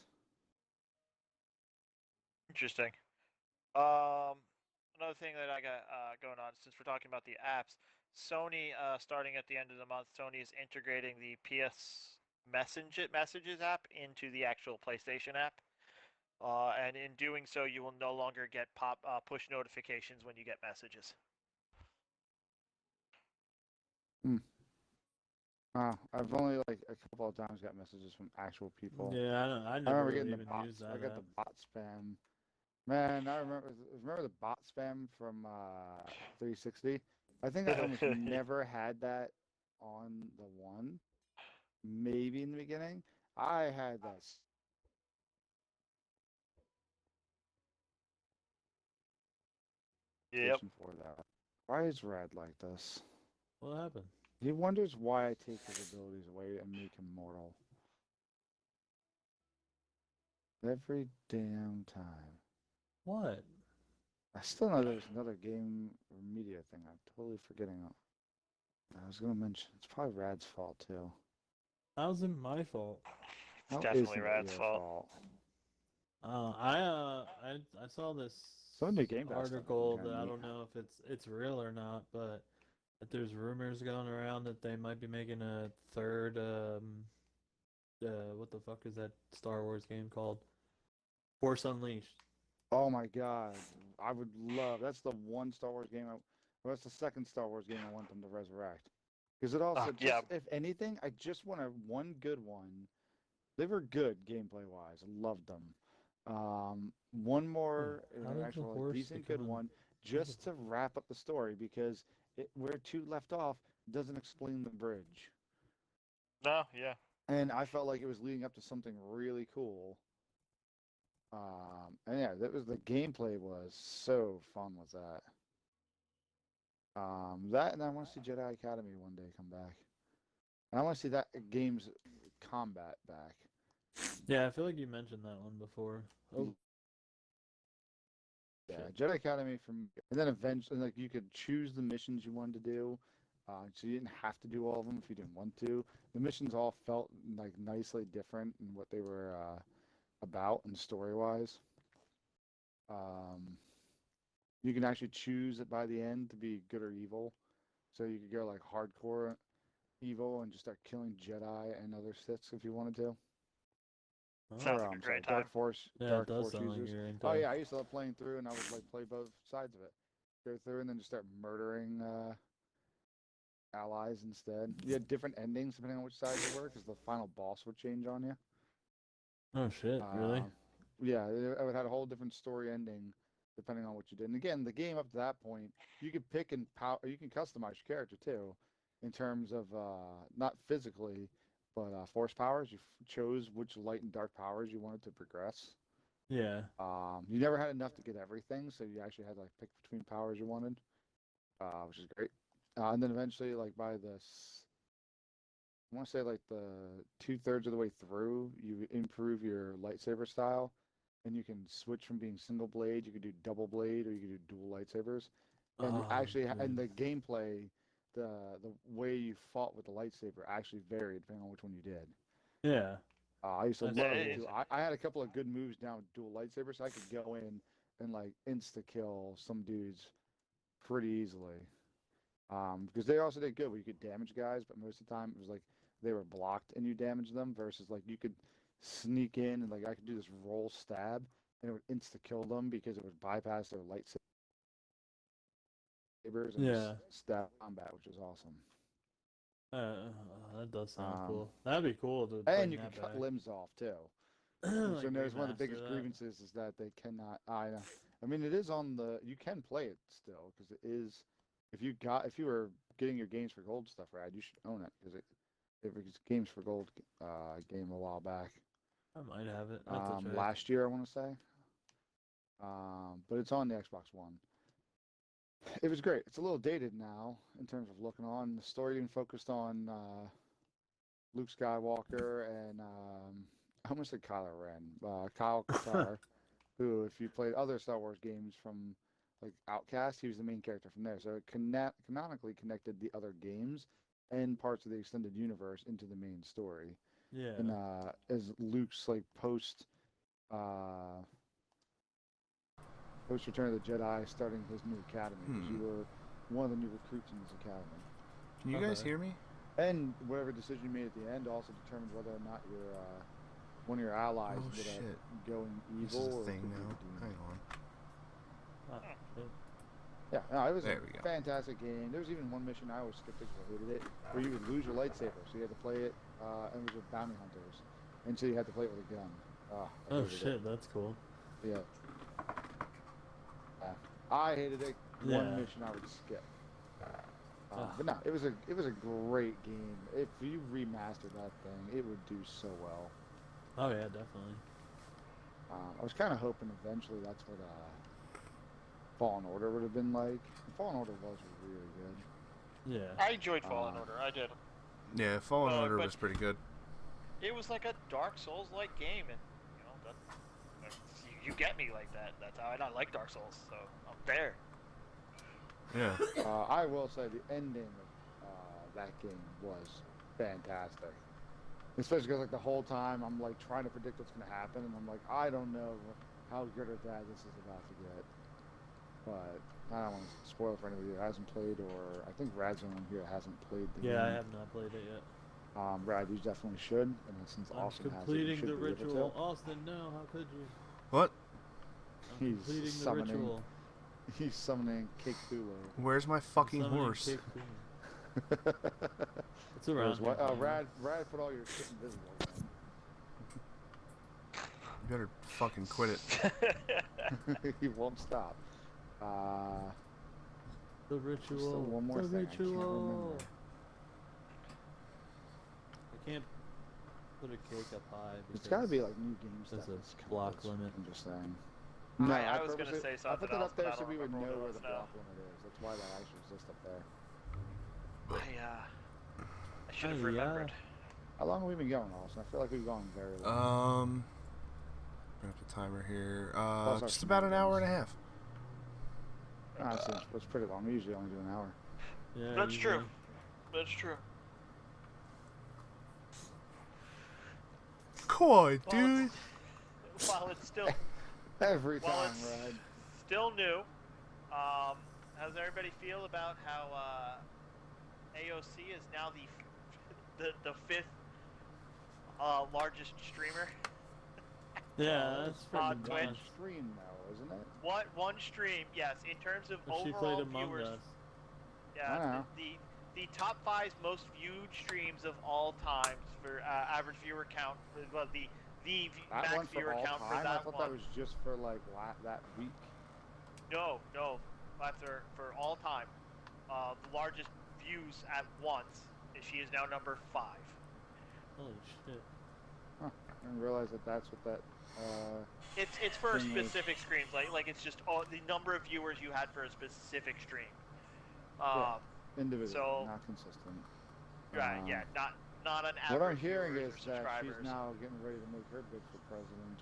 Interesting. Another thing that I got going on, since we're talking about the apps, Sony, starting at the end of the month, Sony is integrating the PS Messages app into the actual PlayStation app. And in doing so, you will no longer get push notifications when you get messages. I've only like a couple of times got messages from actual people. Yeah, I I never remember really getting the even bots. used that I got app. the bot spam. Man, I remember the bot spam from 360. I think I almost never had that on the one. Maybe in the beginning, I had that. Yep. For that. Why is Red like this? What happened? He wonders why I take his abilities away and make him mortal. Every damn time. What? I still know there was another game or media thing I'm totally forgetting. I was gonna mention it's probably Rad's fault too. How's it my fault? It's How definitely isn't it Rad's your fault. I saw this Some new Game Pass stuff article kinda that I neat. don't know if it's real or not, but that there's rumors going around that they might be making a third what the fuck is that Star Wars game called? Force Unleashed. Oh my god, I would love. That's the one Star Wars game. Well, that's the second Star Wars game I want them to resurrect. Because it also, just, yeah. if anything, I just want one good one. They were good gameplay wise. I loved them. One more How did the actual horse decent good become one, just to wrap up the story because where 2 left off doesn't explain the bridge. No, yeah. And I felt like it was leading up to something really cool. And yeah, the gameplay was so fun with that. That and I want to see Jedi Academy one day come back. And I want to see that game's combat back. Yeah, I feel like you mentioned that one before. Oh, Yeah, shit. Jedi Academy and then eventually, like you could choose the missions you wanted to do, so you didn't have to do all of them if you didn't want to. The missions all felt like nicely different in what they were about and story-wise. You can actually choose it by the end to be good or evil. So you could go like hardcore evil and just start killing Jedi and other Siths if you wanted to. Sounds Or, like a great Dark time. Force, Yeah, Dark it does Force sound like users. you're into Oh it. yeah, I used to love playing through, and I would like play both sides of it. Go through and then just start murdering allies instead. You had different endings depending on which side you were, because the final boss would change on you. Oh shit, really? Yeah, it would have a whole different story ending depending on what you did. And again, the game up to that point, you could pick and you can customize your character too, in terms of not physically, but force powers. You chose which light and dark powers you wanted to progress. Yeah. You never had enough to get everything, so you actually had to like pick between powers you wanted, which is great. And then eventually, like by this, I want to say like the 2/3 of the way through, you improve your lightsaber style, and you can switch from being single blade. You can do double blade, or you can do dual lightsabers. And Oh, actually, dude. and the gameplay, the way you fought with the lightsaber actually varied depending on which one you did. Yeah. I used to That's love cool. it. I had a couple of good moves down with dual lightsabers, so I could go in and like insta kill some dudes pretty easily. Because they also did good where you could damage guys, but most of the time it was like they were blocked and you damaged them versus like you could sneak in and like I could do this roll stab and it would insta kill them because it would bypass their lightsabers and Yeah. just stab combat, which is awesome. That does sound cool. That'd be cool to And bring you can that cut back. limbs off too. Like So there's one of the remaster biggest that. grievances is that they cannot. I mean, it is on the. You can play it still because it is. If you were getting your games for gold stuff, Rad, you should own it because it was games for gold game a while back. I might have it. I have to check. Last year I want to say. But it's on the Xbox One. It was great. It's a little dated now in terms of looking on. The story even focused on Luke Skywalker and I almost said Kylo Ren, Kyle Katarn, who, if you played other Star Wars games from like Outcast, he was the main character from there. So it canonically connected the other games and parts of the extended universe into the main story. Yeah. And as Luke's like post Return of the Jedi, starting his new academy, because you were one of the new recruits in his academy. Can you guys hear me? And whatever decision you made at the end also determined whether or not your one of your allies Oh, ended shit. up going This evil is a or thing could be now. redeemed. Hang on. shit. Yeah, no, it was There a we go. fantastic game. There was even one mission I was skeptical hated it, where you would lose your lightsaber, so you had to play it, and it was with bounty hunters, and so you had to play it with a gun. I Oh hated shit, that's cool. it. Yeah. I hated it. One Yeah. mission I would skip. But no, it was a great game. If you remastered that thing, it would do so well. Oh yeah, definitely. I was kind of hoping eventually that's what Fallen Order would have been like. Fallen Order was really good. Yeah. I enjoyed Fallen Order. I did. Yeah, Fallen Order but- was pretty good. It was like a Dark Souls-like game, and you get me like that. That's how I like Dark Souls. So I'm there. Yeah. I will say the ending of that game was fantastic. Especially because like the whole time I'm like trying to predict what's going to happen, and I'm like, I don't know how good or bad this is about to get. But I don't want to spoil it for anybody who hasn't played, or I think Rad's the one here hasn't played the game. Yeah, I have not played it yet. Rad, you definitely should, and since I'm Austin has it, you completing should the be able to. ritual. Austin, no, how could you? What? I'm He's completing the summoning ritual. He's summoning Cake Thulu. Where's my fucking Summoning horse? Cake Queen. It's around. What? here somewhere. Rad put all your shit invisible again. You better fucking quit it. He won't stop. The Still ritual. one more the thing I can't ritual. remember. I can't put a cake up high because It's got to be like new game stuff. there's a that's block coming. limit. I'm just saying. I was gonna purposely- say I something put that else, up there but I so don't we would remember know what it where was the now. block limit is. That's why that actually exists up there. I should have Oh, remembered. How long have we been going, Austin? I feel like we've gone very long. Bring up the timer here. Plus our Just about an hour and a half. It's pretty long. We usually only do an hour. Yeah, That's true. usually. That's true. Come on, dude. While it's still Every Well, time, it's- Rad. still new, how does everybody feel about how AOC is now the fifth largest streamer? Yeah, that's on pretty Twitch. much. Stream though, isn't it? One stream, yes. In terms of If she played overall Among viewers, Us. I yeah, know. the top 5 most viewed streams of all times for average viewer count. Well, the the That max one for viewer all count time? for I that thought one. that was just for like that week. No, that's for all time. The largest views at once. She is now number 5. Holy shit. Huh. I didn't realize that's what that. It's for thing is. specific streams. Like it's just the number of viewers you had for a specific stream. Yeah. Individual, So- not consistent. Right? Yeah. Not an average. What I'm hearing viewers is or that subscribers. she's now getting ready to make her bid for president in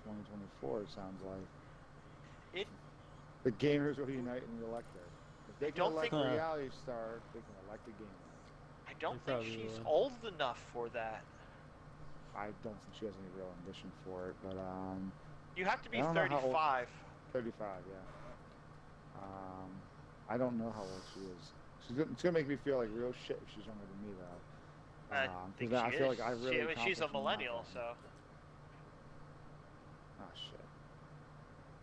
2024. It sounds like. The gamers will unite and elect her. If they can don't elect think- a reality star, they can elect a gamer. I don't They think probably she's would. old enough for that. I don't think she has any real ambition for it, but You have to be I don't know how old- 35. 35, yeah. I don't know how old she is. It's gonna make me feel like real shit if she's younger than me, though. I think I she feel is. like I really. She's a accomplished millennial, nothing. so. Oh shit.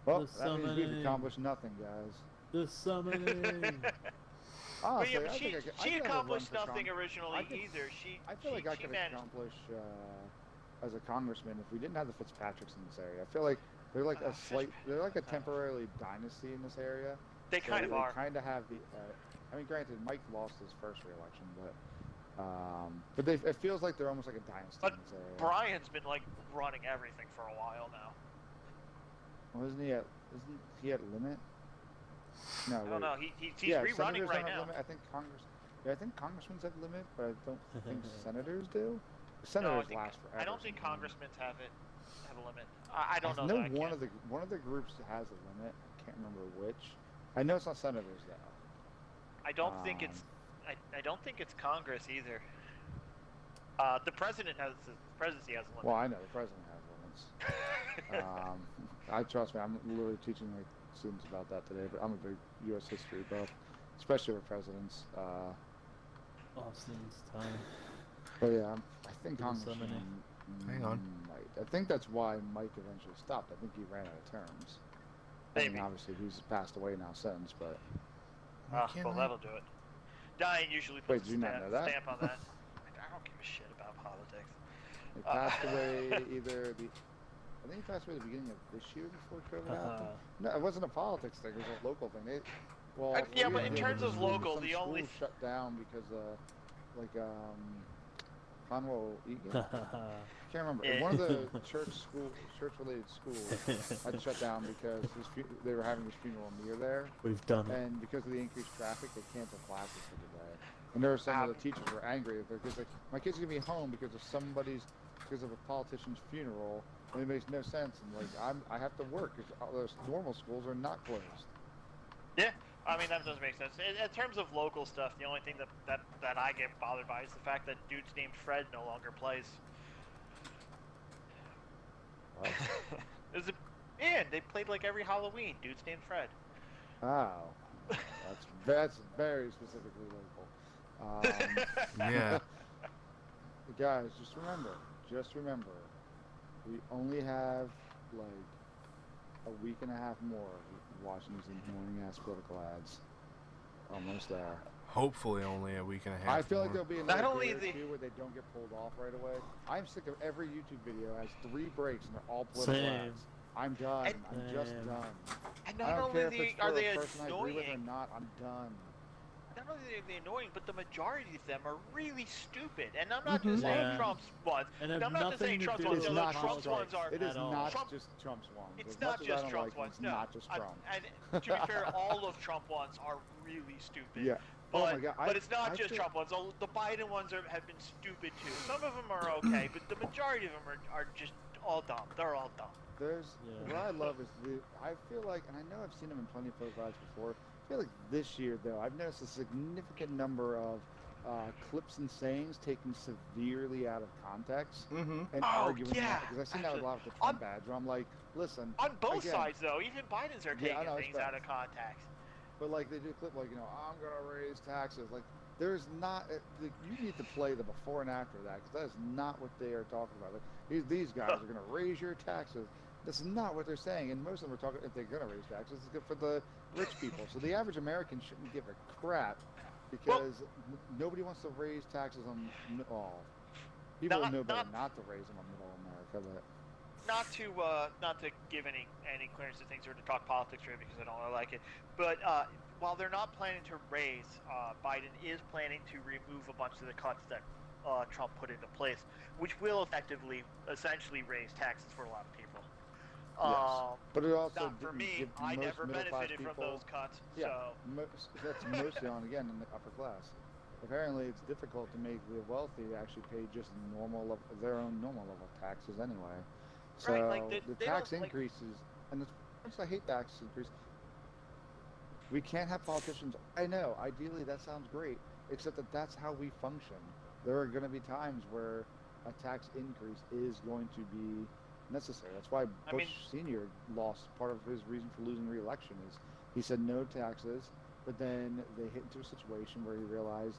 Well, The that means we've summoning. accomplished nothing, guys. The summoning. Honestly, But yeah, but I think I could, she I could accomplished run for nothing Congress. originally I could- either. I feel like I she could managed. accomplish as a congressman if we didn't have the Fitzpatricks in this area. I feel like they're like they're like a temporarily dynasty in this area. They kind of are. They kind of have the. I mean, granted, Mike lost his first re-election, but it feels like they're almost like a dynasty But in this area. Brian's been like running everything for a while now. Well, isn't he at limit? No, I don't know. He's yeah, rerunning senators right don't have now. limit. I think congressmen's have limit, but I don't think senators do. Senators last forever. I don't think sometimes. congressmen have a limit. I don't know. I know that. one of the groups has a limit. I can't remember which. I know it's not senators though. I don't think it's. I don't think it's Congress either. The presidency has a limit. Well, I know the president has limits. I trust me. I'm literally teaching my students about that today. But I'm a big U.S. history buff, especially with presidents. Austin's time. But yeah, I think The Congressman. summoning. Hang on. Might. I think that's why Mike eventually stopped. I think he ran out of terms. I mean, Maybe. obviously, he's passed away now since, but Well, that'll do it. Diane usually Wait, puts did you not know that? stamp on that. I don't give a shit about politics. he passed away I think he passed away at the beginning of this year before COVID happened. No, it wasn't a politics thing. It was a local thing. Yeah, but in terms of local, some the only schools shut down because Conwell Egan. I can't remember. Yeah. One of the church-related schools had to shut down because they were having his funeral near there, We've done it. and because of the increased traffic, they canceled classes for the day. And there were some of the teachers were angry at their kids, like, my kid's gonna be home because of a politician's funeral, and it makes no sense. And like, I have to work because those normal schools are not closed. Yeah, I mean that doesn't make sense. In terms of local stuff, the only thing that I get bothered by is the fact that dudes named Fred no longer plays. What? They played like every Halloween. Dudes named Fred. Oh, that's very specifically local. Yeah. Guys, just remember, we only have like a week and a half more of watching these annoying ass political ads. Almost there. Hopefully only a week and a half. I feel like more. there'll be Not another only day or the- two where they don't get pulled off right away. I'm sick of every YouTube video has 3 breaks and they're all political Same. ads. I'm done. And- I'm just Same. done. And I not don't care only if it's are for they a person I agree with or annoying, not. I'm done. not only are they annoying, but the majority of them are really stupid. And I'm not just Yeah. saying Trump's ones. And have I'm not just saying nothing to Trump's do ones. It's with No, not Trump's just ones are. It is at all. not Trump- just Trump's ones. It's As not much as I just don't Trump's like ones. them, No, it's not just Trump. And to be fair, all of Trump ones are really stupid. Yeah. But, Oh my God, but it's not I just feel- Trump ones. The Biden ones have been stupid too. Some of them are okay, but the majority of them are just all dumb. They're all dumb. Yeah. What I love is I feel like, and I know I've seen them in plenty of political ads before. I feel like this year though, I've noticed a significant number of clips and sayings taken severely out of context Mm-hmm. and Oh, arguing yeah, because I've seen that with a lot of the actually, Trump ads where I'm like, listen, On both again, sides, though, even Biden's are Yeah, I taking know, it's things bad. out of context. but like they do a clip like, I'm gonna raise taxes. Like there's not, you need to play the before and after that because that is not what they are talking about. Like, these guys are gonna raise your taxes. That's not what they're saying, and most of them are talking. If they're gonna raise taxes, it's good for the rich people. So the average American shouldn't give a crap because nobody wants to raise taxes on all. People Not- know better not- not to raise them on middle America, but not to give any clearance to things or to talk politics here because I don't really like it, but while they're not planning to raise, Biden is planning to remove a bunch of the cuts that Trump put into place, which will essentially raise taxes for a lot of people. Yes. But it also Not for me. give I most never middle-class benefited from people- those cuts. Yeah, So that's mostly on, again, in the upper class. Apparently, it's difficult to make the wealthy actually pay just their own normal level of taxes anyway. So Right, like the they tax don't, like- increases, and as much as I hate tax increase, we can't have politicians. I know, ideally that sounds great, except that's how we function. There are going to be times where a tax increase is going to be necessary. That's why Bush Sr. lost. Part of his reason for losing re-election is he said no taxes, but then they hit into a situation where he realized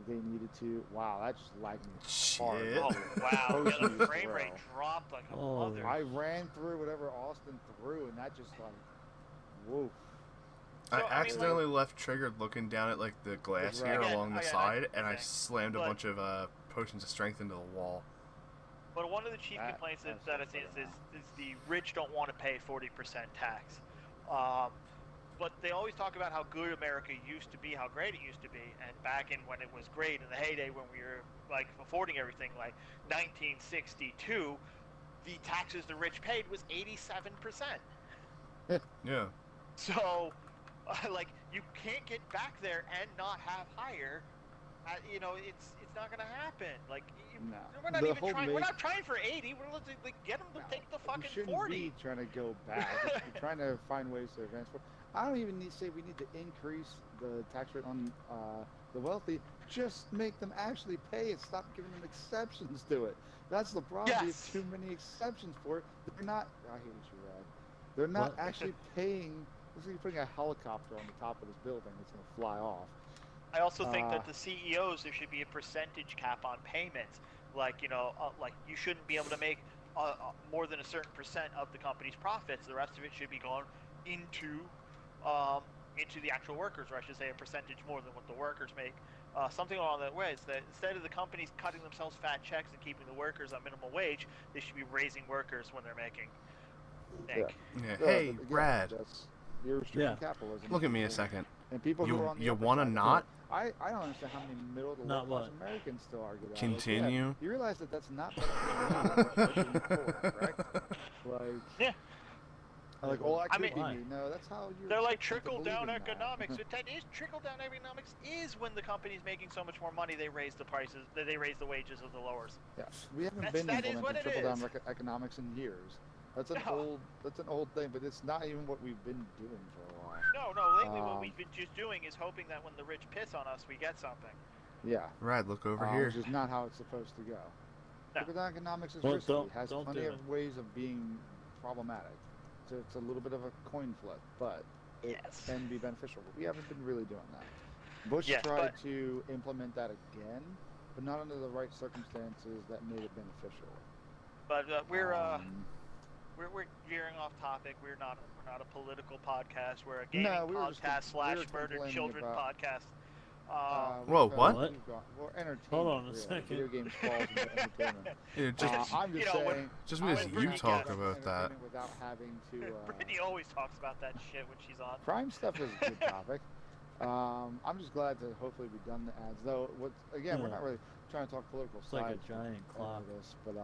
they needed to. Wow, that just lagged me hard. Shit. oh wow, yeah, the Postage frame rate throw. dropped like a Oh. mother. I ran through whatever Austin threw, and that just like, woof. I So, I mean, accidentally left triggered looking down at like the glass Right. here Again, along the again, side, and I okay. slammed a But- bunch of potions of strength into the wall. But one of the chief That- complaints that's that I what's see better is the rich don't want to pay 40% tax. But they always talk about how good America used to be, how great it used to be, and back in when it was great in the heyday when we were like affording everything, like 1962, the taxes the rich paid was 87%. Yeah. So, like, you can't get back there and not have higher. It's not gonna happen. Like, No. we're not The even whole trying. We're make- not trying for 80. We're looking like get them to take the We fucking shouldn't 40. be trying to go back. We're trying to find ways to advance. I don't even need to say we need to increase the tax rate on the wealthy. Just make them actually pay it. Stop giving them exceptions to it. That's the problem. We Yes. have too many exceptions for it. They're not. I hate you, Rad. They're not What? actually paying. It's like you're putting a helicopter on the top of this building. It's going to fly off. I also think Uh, that the CEOs there should be a percentage cap on payments. Like like you shouldn't be able to make more than a certain percent of the company's profits. The rest of it should be going into the actual workers, or I should say a percentage more than what the workers make. Something along that way. Is that instead of the companies cutting themselves fat checks and keeping the workers on minimum wage, they should be raising workers when they're making. Think. Yeah. No, Hey, but again, Brad, you're restricting Yeah. capitalism. look at me a second. And people who You- are on the you upper wanna side, not? I don't understand how many middle to Not low class what? Americans still argue that. Continue. Like, yeah, you realize that that's not benefiting the poor, correct? Like, Yeah. like, oh, that I could mean- be Why? me. No, that's how you're. They're like supposed to trickle down believe in that. economics. It is trickle down economics is when the company's making so much more money, they raise the prices, they raise the wages of the lowers. Yeah, we haven't That's- been that is what implementing it trickle down is. economics in years. That's an No. old thing, but it's not even what we've been doing for a while. No, lately what Um, we've been just doing is hoping that when the rich piss on us, we get something. Yeah, Brad, look over here. which is not how it's supposed to go. No. Trickle down economics is Well, risky. don't- It has don't plenty do of it. ways of being problematic. So it's a little bit of a coin flip, but it Yes. can be beneficial. But we haven't been really doing that. Bush Yes, tried but- to implement that again, but not under the right circumstances that made it beneficial. But Um, we're veering off topic. We're not a political podcast. We're a gaming No, we were just podcast we were / murdered complaining children about- podcast. Whoa, we've what? We're entertainment. Hold on a really. second. Video games falls into entertainment. Yeah, just I'm just You know, when- saying. just I because would you Brittany talk guess. about that. Entertainment without having to. Brittany always talks about that shit when she's on. Crime stuff is a good topic. I'm just glad to hopefully be done the ads. Though, we're Yeah. not really trying to talk political It's like a sides giant for clock. this, but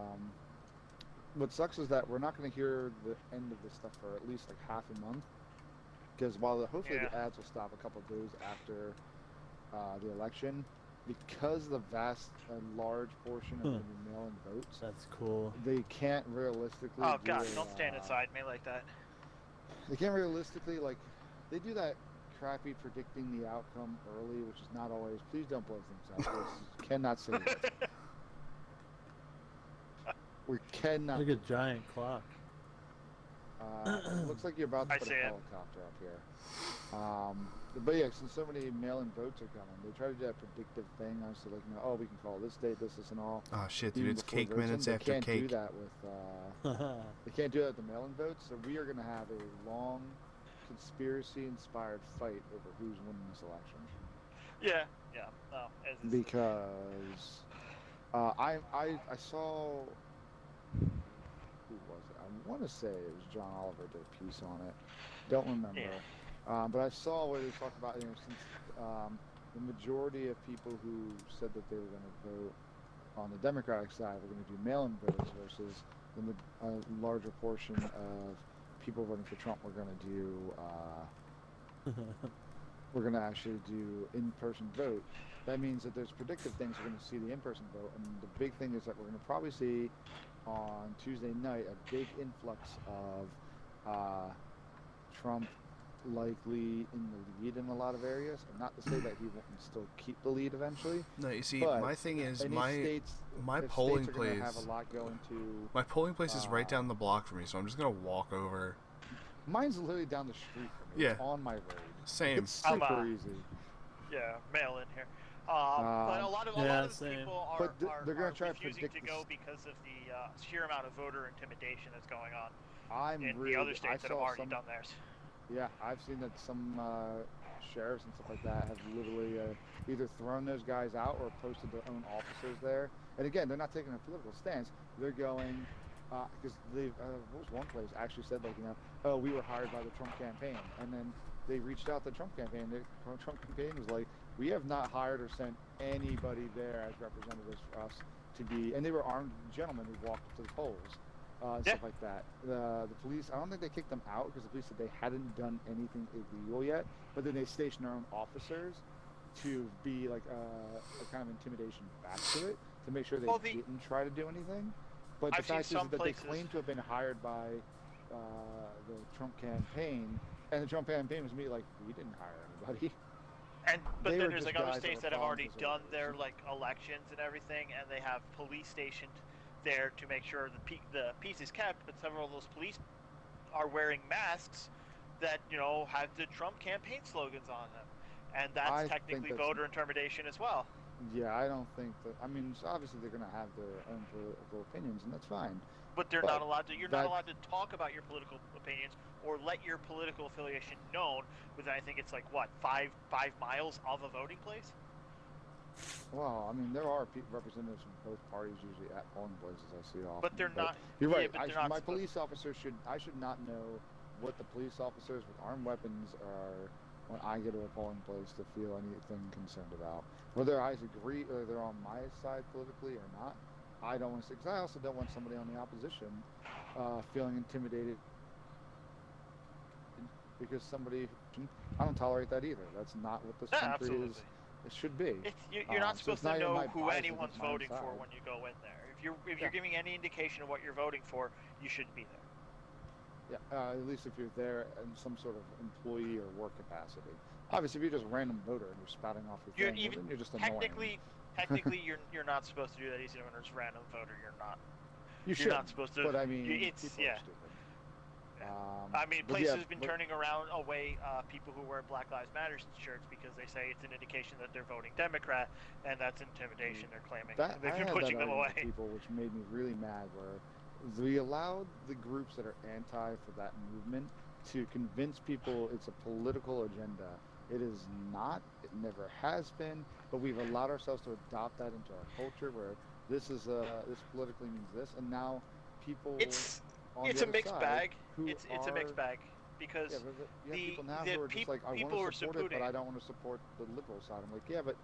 what sucks is that we're not going to hear the end of this stuff for at least like half a month. Because while hopefully the Yeah. ads will stop a couple of days after the election, because the vast and large portion of Huh. the mail-in votes, That's cool. they can't realistically. Oh do God, a, don't stand inside me like that. They can't realistically they do that crappy predicting the outcome early, which is not always. Please don't blow things up. This cannot say that. We cannot. Like a giant clock. Looks like you're about to I put see a it. helicopter up here. But yeah, since so many mail-in votes are coming, they try to do that predictive thing. Honestly, like, oh, we can call this date, this, and all. Oh shit, dude! even It's before cake votes in. minutes They after can't do cake. that with. They can't do that with the mail-in votes. So we are going to have a long, conspiracy-inspired fight over who's winning this election. Yeah. No, as is- Because I saw who was it? I want to say it was John Oliver did a piece on it. Don't remember. Yeah. But I saw where they talked about, you know, since the majority of people who said that they were going to vote on the Democratic side were going to do mail-in votes versus a larger portion of people voting for Trump were going to do. We're going to actually do in-person vote. That means that there's predictive things we're going to see the in-person vote, and the big thing is that we're going to probably see on Tuesday night a big influx of Trump likely in the lead in a lot of areas. And not to say that he won't still keep the lead eventually. No, you see, but my thing is any my states, polling states are gonna place. have a lot going to. My polling place is right down the block from me, so I'm just gonna walk over. Mine's literally down the street from me. Yeah. It's on my road. Same. It's super easy. Yeah, mail in here. But a lot of people are they're gonna try refusing to go because of the sheer amount of voter intimidation that's going on in the other states that have already done theirs. Yeah, I've seen that some sheriffs and stuff like that have literally either thrown those guys out or posted their own officers there. And again, they're not taking a political stance. They're going because what was one place actually said, like, you know, oh, we were hired by the Trump campaign, and then they reached out to the Trump campaign. The Trump campaign was like, we have not hired or sent anybody there as representatives for us to be, and they were armed gentlemen who walked to the polls. Stuff like that. The police, I don't think they kicked them out because the police said they hadn't done anything illegal yet, but then they stationed their own officers to be like a kind of intimidation back to it, to make sure they didn't try to do anything. But the fact is that they claim to have been hired by the Trump campaign, and the Trump campaign was me like, we didn't hire anybody. But then there's like other states that have already done their like elections and everything, and they have police stationed there to make sure the peace is kept, but several of those police are wearing masks that, you know, have the Trump campaign slogans on them, and that's technically voter intimidation as well. Yeah, I don't think that. I mean, obviously they're going to have their own political opinions, and that's fine. But they're not allowed to. You're not allowed to talk about your political opinions or let your political affiliation known within, I think it's like what, 5 miles of a voting place. Well, I mean, there are representatives from both parties usually at polling places. I see often. But they're not. You're right. Yeah, my police officer I should not know what the police officers with armed weapons are when I get to a polling place to feel anything concerned about. Whether I agree or they're on my side politically or not, I don't want to say, because I also don't want somebody on the opposition feeling intimidated because somebody. I don't tolerate that either. That's not what this country is. It should be. You're not supposed to know who biases, anyone's voting for when you go in there. If you're giving any indication of what you're voting for, you shouldn't be there. Yeah, at least if you're there in some sort of employee or work capacity. Obviously, if you're just a random voter and you're spouting off your thing, then you're just annoying. Technically, you're not supposed to do that even when it's a random voter. You're not. You're not supposed to. But I mean, it's people are stupid. I mean, places have been turning around away people who wear Black Lives Matter shirts because they say it's an indication that they're voting Democrat, and that's intimidation. They're claiming they've been pushing them away. People, which made me really mad, where we allowed the groups that are anti for that movement to convince people it's a political agenda. It is not. It never has been. But we've allowed ourselves to adopt that into our culture, where this is this politically means this, and now people. It's a mixed bag. It's a mixed bag because you have people now who are just like, I want to support it, but I don't want to support the liberal side. I'm like, yeah, but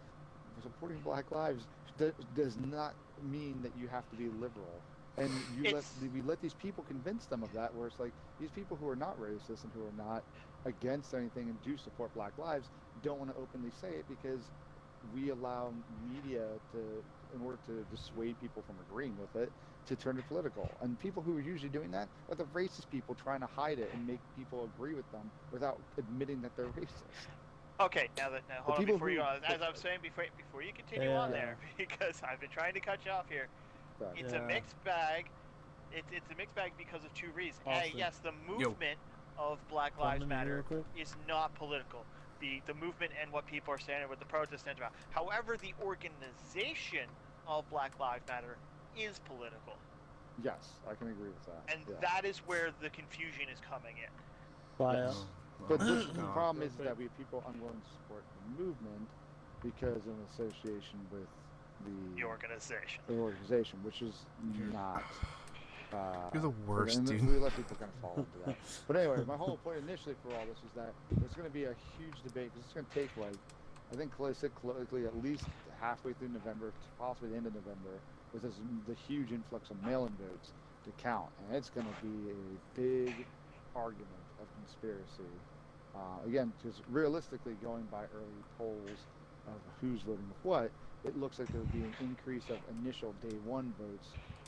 supporting Black Lives does not mean that you have to be liberal. And we let these people convince them of that, where it's like these people who are not racist and who are not against anything and do support Black Lives don't want to openly say it because we allow media in order to dissuade people from agreeing with it, to turn it political. And people who are usually doing that are the racist people trying to hide it and make people agree with them without admitting that they're racist. Okay, now hold on before you go on. As I was saying before you continue on there, because I've been trying to cut you off here. It's a mixed bag. It's a mixed bag because of two reasons. A, yes, the movement of Black Lives Matter is not political. The movement and what people are saying, what the protests stand about. However, the organization of Black Lives Matter is political. Yes, I can agree with that. And that is where the confusion is coming in. Yes. But the problem is that we have people unwilling to support the movement because of an association with the organization. The organization, which is not You're the worst, and dude. We let people kind of fall into that. But anyway, my whole point initially for all this is that there's going to be a huge debate because it's going to take I think politically at least halfway through November, possibly the end of November, with the huge influx of mail-in votes to count, and it's going to be a big argument of conspiracy. Again, because realistically, going by early polls of who's voting with what, it looks like there would be an increase of initial day one votes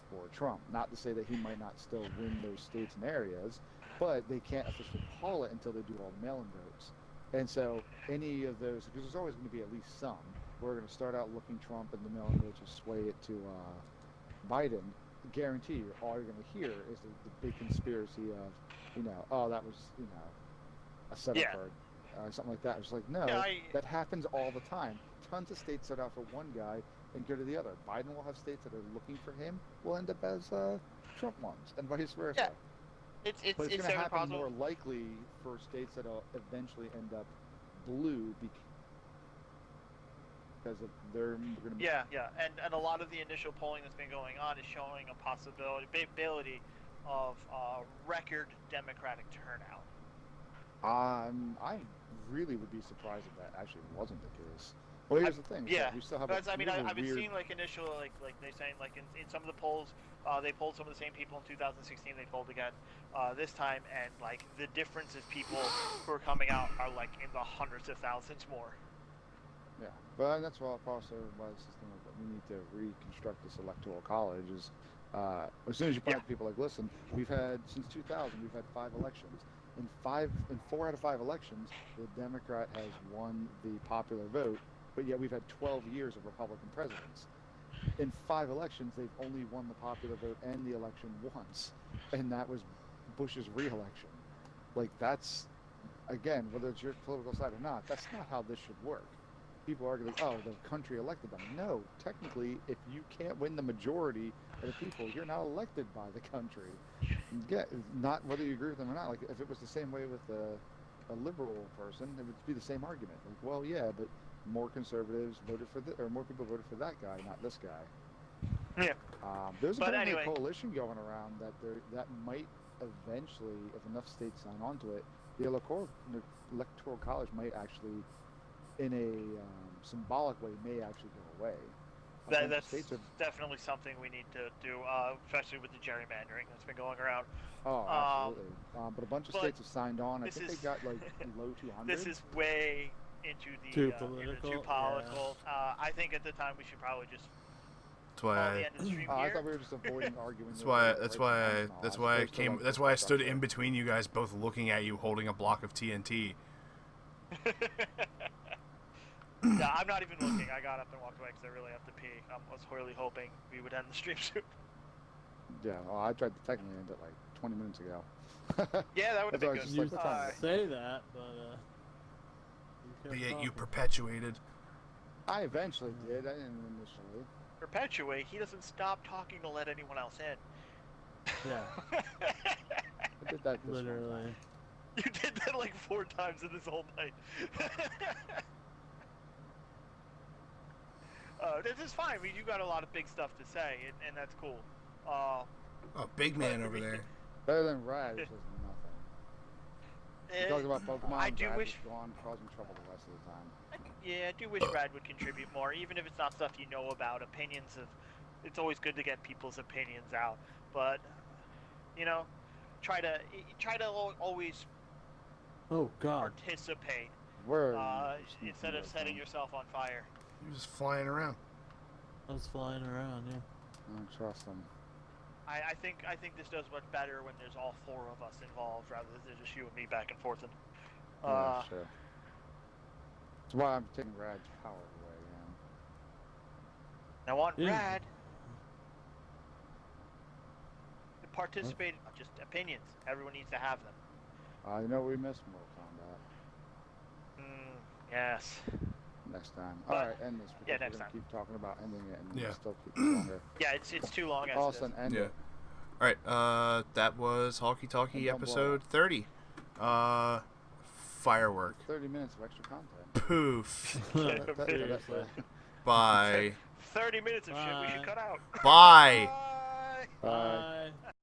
for Trump. Not to say that he might not still win those states and areas, but they can't officially call it until they do all the mail-in votes. And so any of those, because there's always going to be at least some, we're going to start out looking Trump and the mail-in votes will sway it to Biden. Guarantee you, all you're going to hear is the big conspiracy of, oh, that was, a setup or something like that. It's like, no, that happens all the time. Tons of states start out for one guy and go to the other. Biden will have states that are looking for him will end up as Trump ones, and vice versa. Yeah. But it's going to happen more likely for states that will eventually end up blue because of they're going to be... Yeah, and a lot of the initial polling that's been going on is showing a possibility of record Democratic turnout. I really would be surprised if that actually wasn't the case. Well, here's the thing. Yeah, we still have I've been weird... seeing initial like they're saying in some of the polls, they polled some of the same people in 2016. They polled again this time, and the difference is people who are coming out are in the hundreds of thousands more. Yeah, but that's also why the system that we need to reconstruct this electoral college is as soon as you point out to people listen, we've had since 2000 we've had 5 elections. In 4 out of 5 elections, the Democrat has won the popular vote, but yet we've had 12 years of Republican presidents. In 5 elections, they've only won the popular vote and the election once, and that was Bush's re-election. That's, again, whether it's your political side or not, that's not how this should work. People argue the country elected them. No, technically, if you can't win the majority of the people, you're not elected by the country. Not whether you agree with them or not. If it was the same way with a liberal person, it would be the same argument. But more conservatives voted for or more people voted for that guy, not this guy. Yeah. There's a coalition going around that might eventually, if enough states sign on to it, the electoral college might actually, in a symbolic way, may actually go away. That's definitely something we need to do, especially with the gerrymandering that's been going around. Oh, absolutely. But a bunch of states have signed on. I think they got low 200. This is way into the too political. Yeah. I think at the time we should probably just That's why call the end of the stream here. I thought we were just avoiding arguing. That's why I stood in between you guys, both looking at you holding a block of TNT. Yeah, I'm not even looking. I got up and walked away because I really have to pee. I was really hoping we would end the stream soon. Yeah, well, I tried to technically end it 20 minutes ago. Yeah, that would have been good. You say that, but Yet you perpetuated. I eventually did. I didn't initially. Perpetuate? He doesn't stop talking to let anyone else in. yeah, I did that this literally. one. You did that 4 times in this whole night. This is fine. I mean, you got a lot of big stuff to say, and that's cool. Oh, big man over there. Better than Rad, which is nothing. He talks about Pokemon. I do Rad wish is gone, causing trouble the rest of the time. Yeah, I do wish Rad would contribute more, even if it's not stuff you know about. Opinions of, it's always good to get people's opinions out, but try to always participate instead of setting yourself on fire. You're just flying around. I was flying around, yeah. I don't trust him. I think this does much better when there's all 4 of us involved rather than just you and me back and forth. Yeah, sure. That's why I'm taking Rad's power away, Now on Rad, participate, not just opinions. Everyone needs to have them. We missed Mortal Kombat. Yes. Next time. But, all right, end this. Yeah, We're next gonna time. keep talking about ending it, and Yeah. still keep it longer. Yeah, it's too long. As Austin, end it. All right. That was Hawkie Talkie And don't episode 30. Firework. 30 minutes of extra content. Poof. Seriously. Bye. 30 minutes of shit we should cut out. Bye. Bye. Bye. Bye.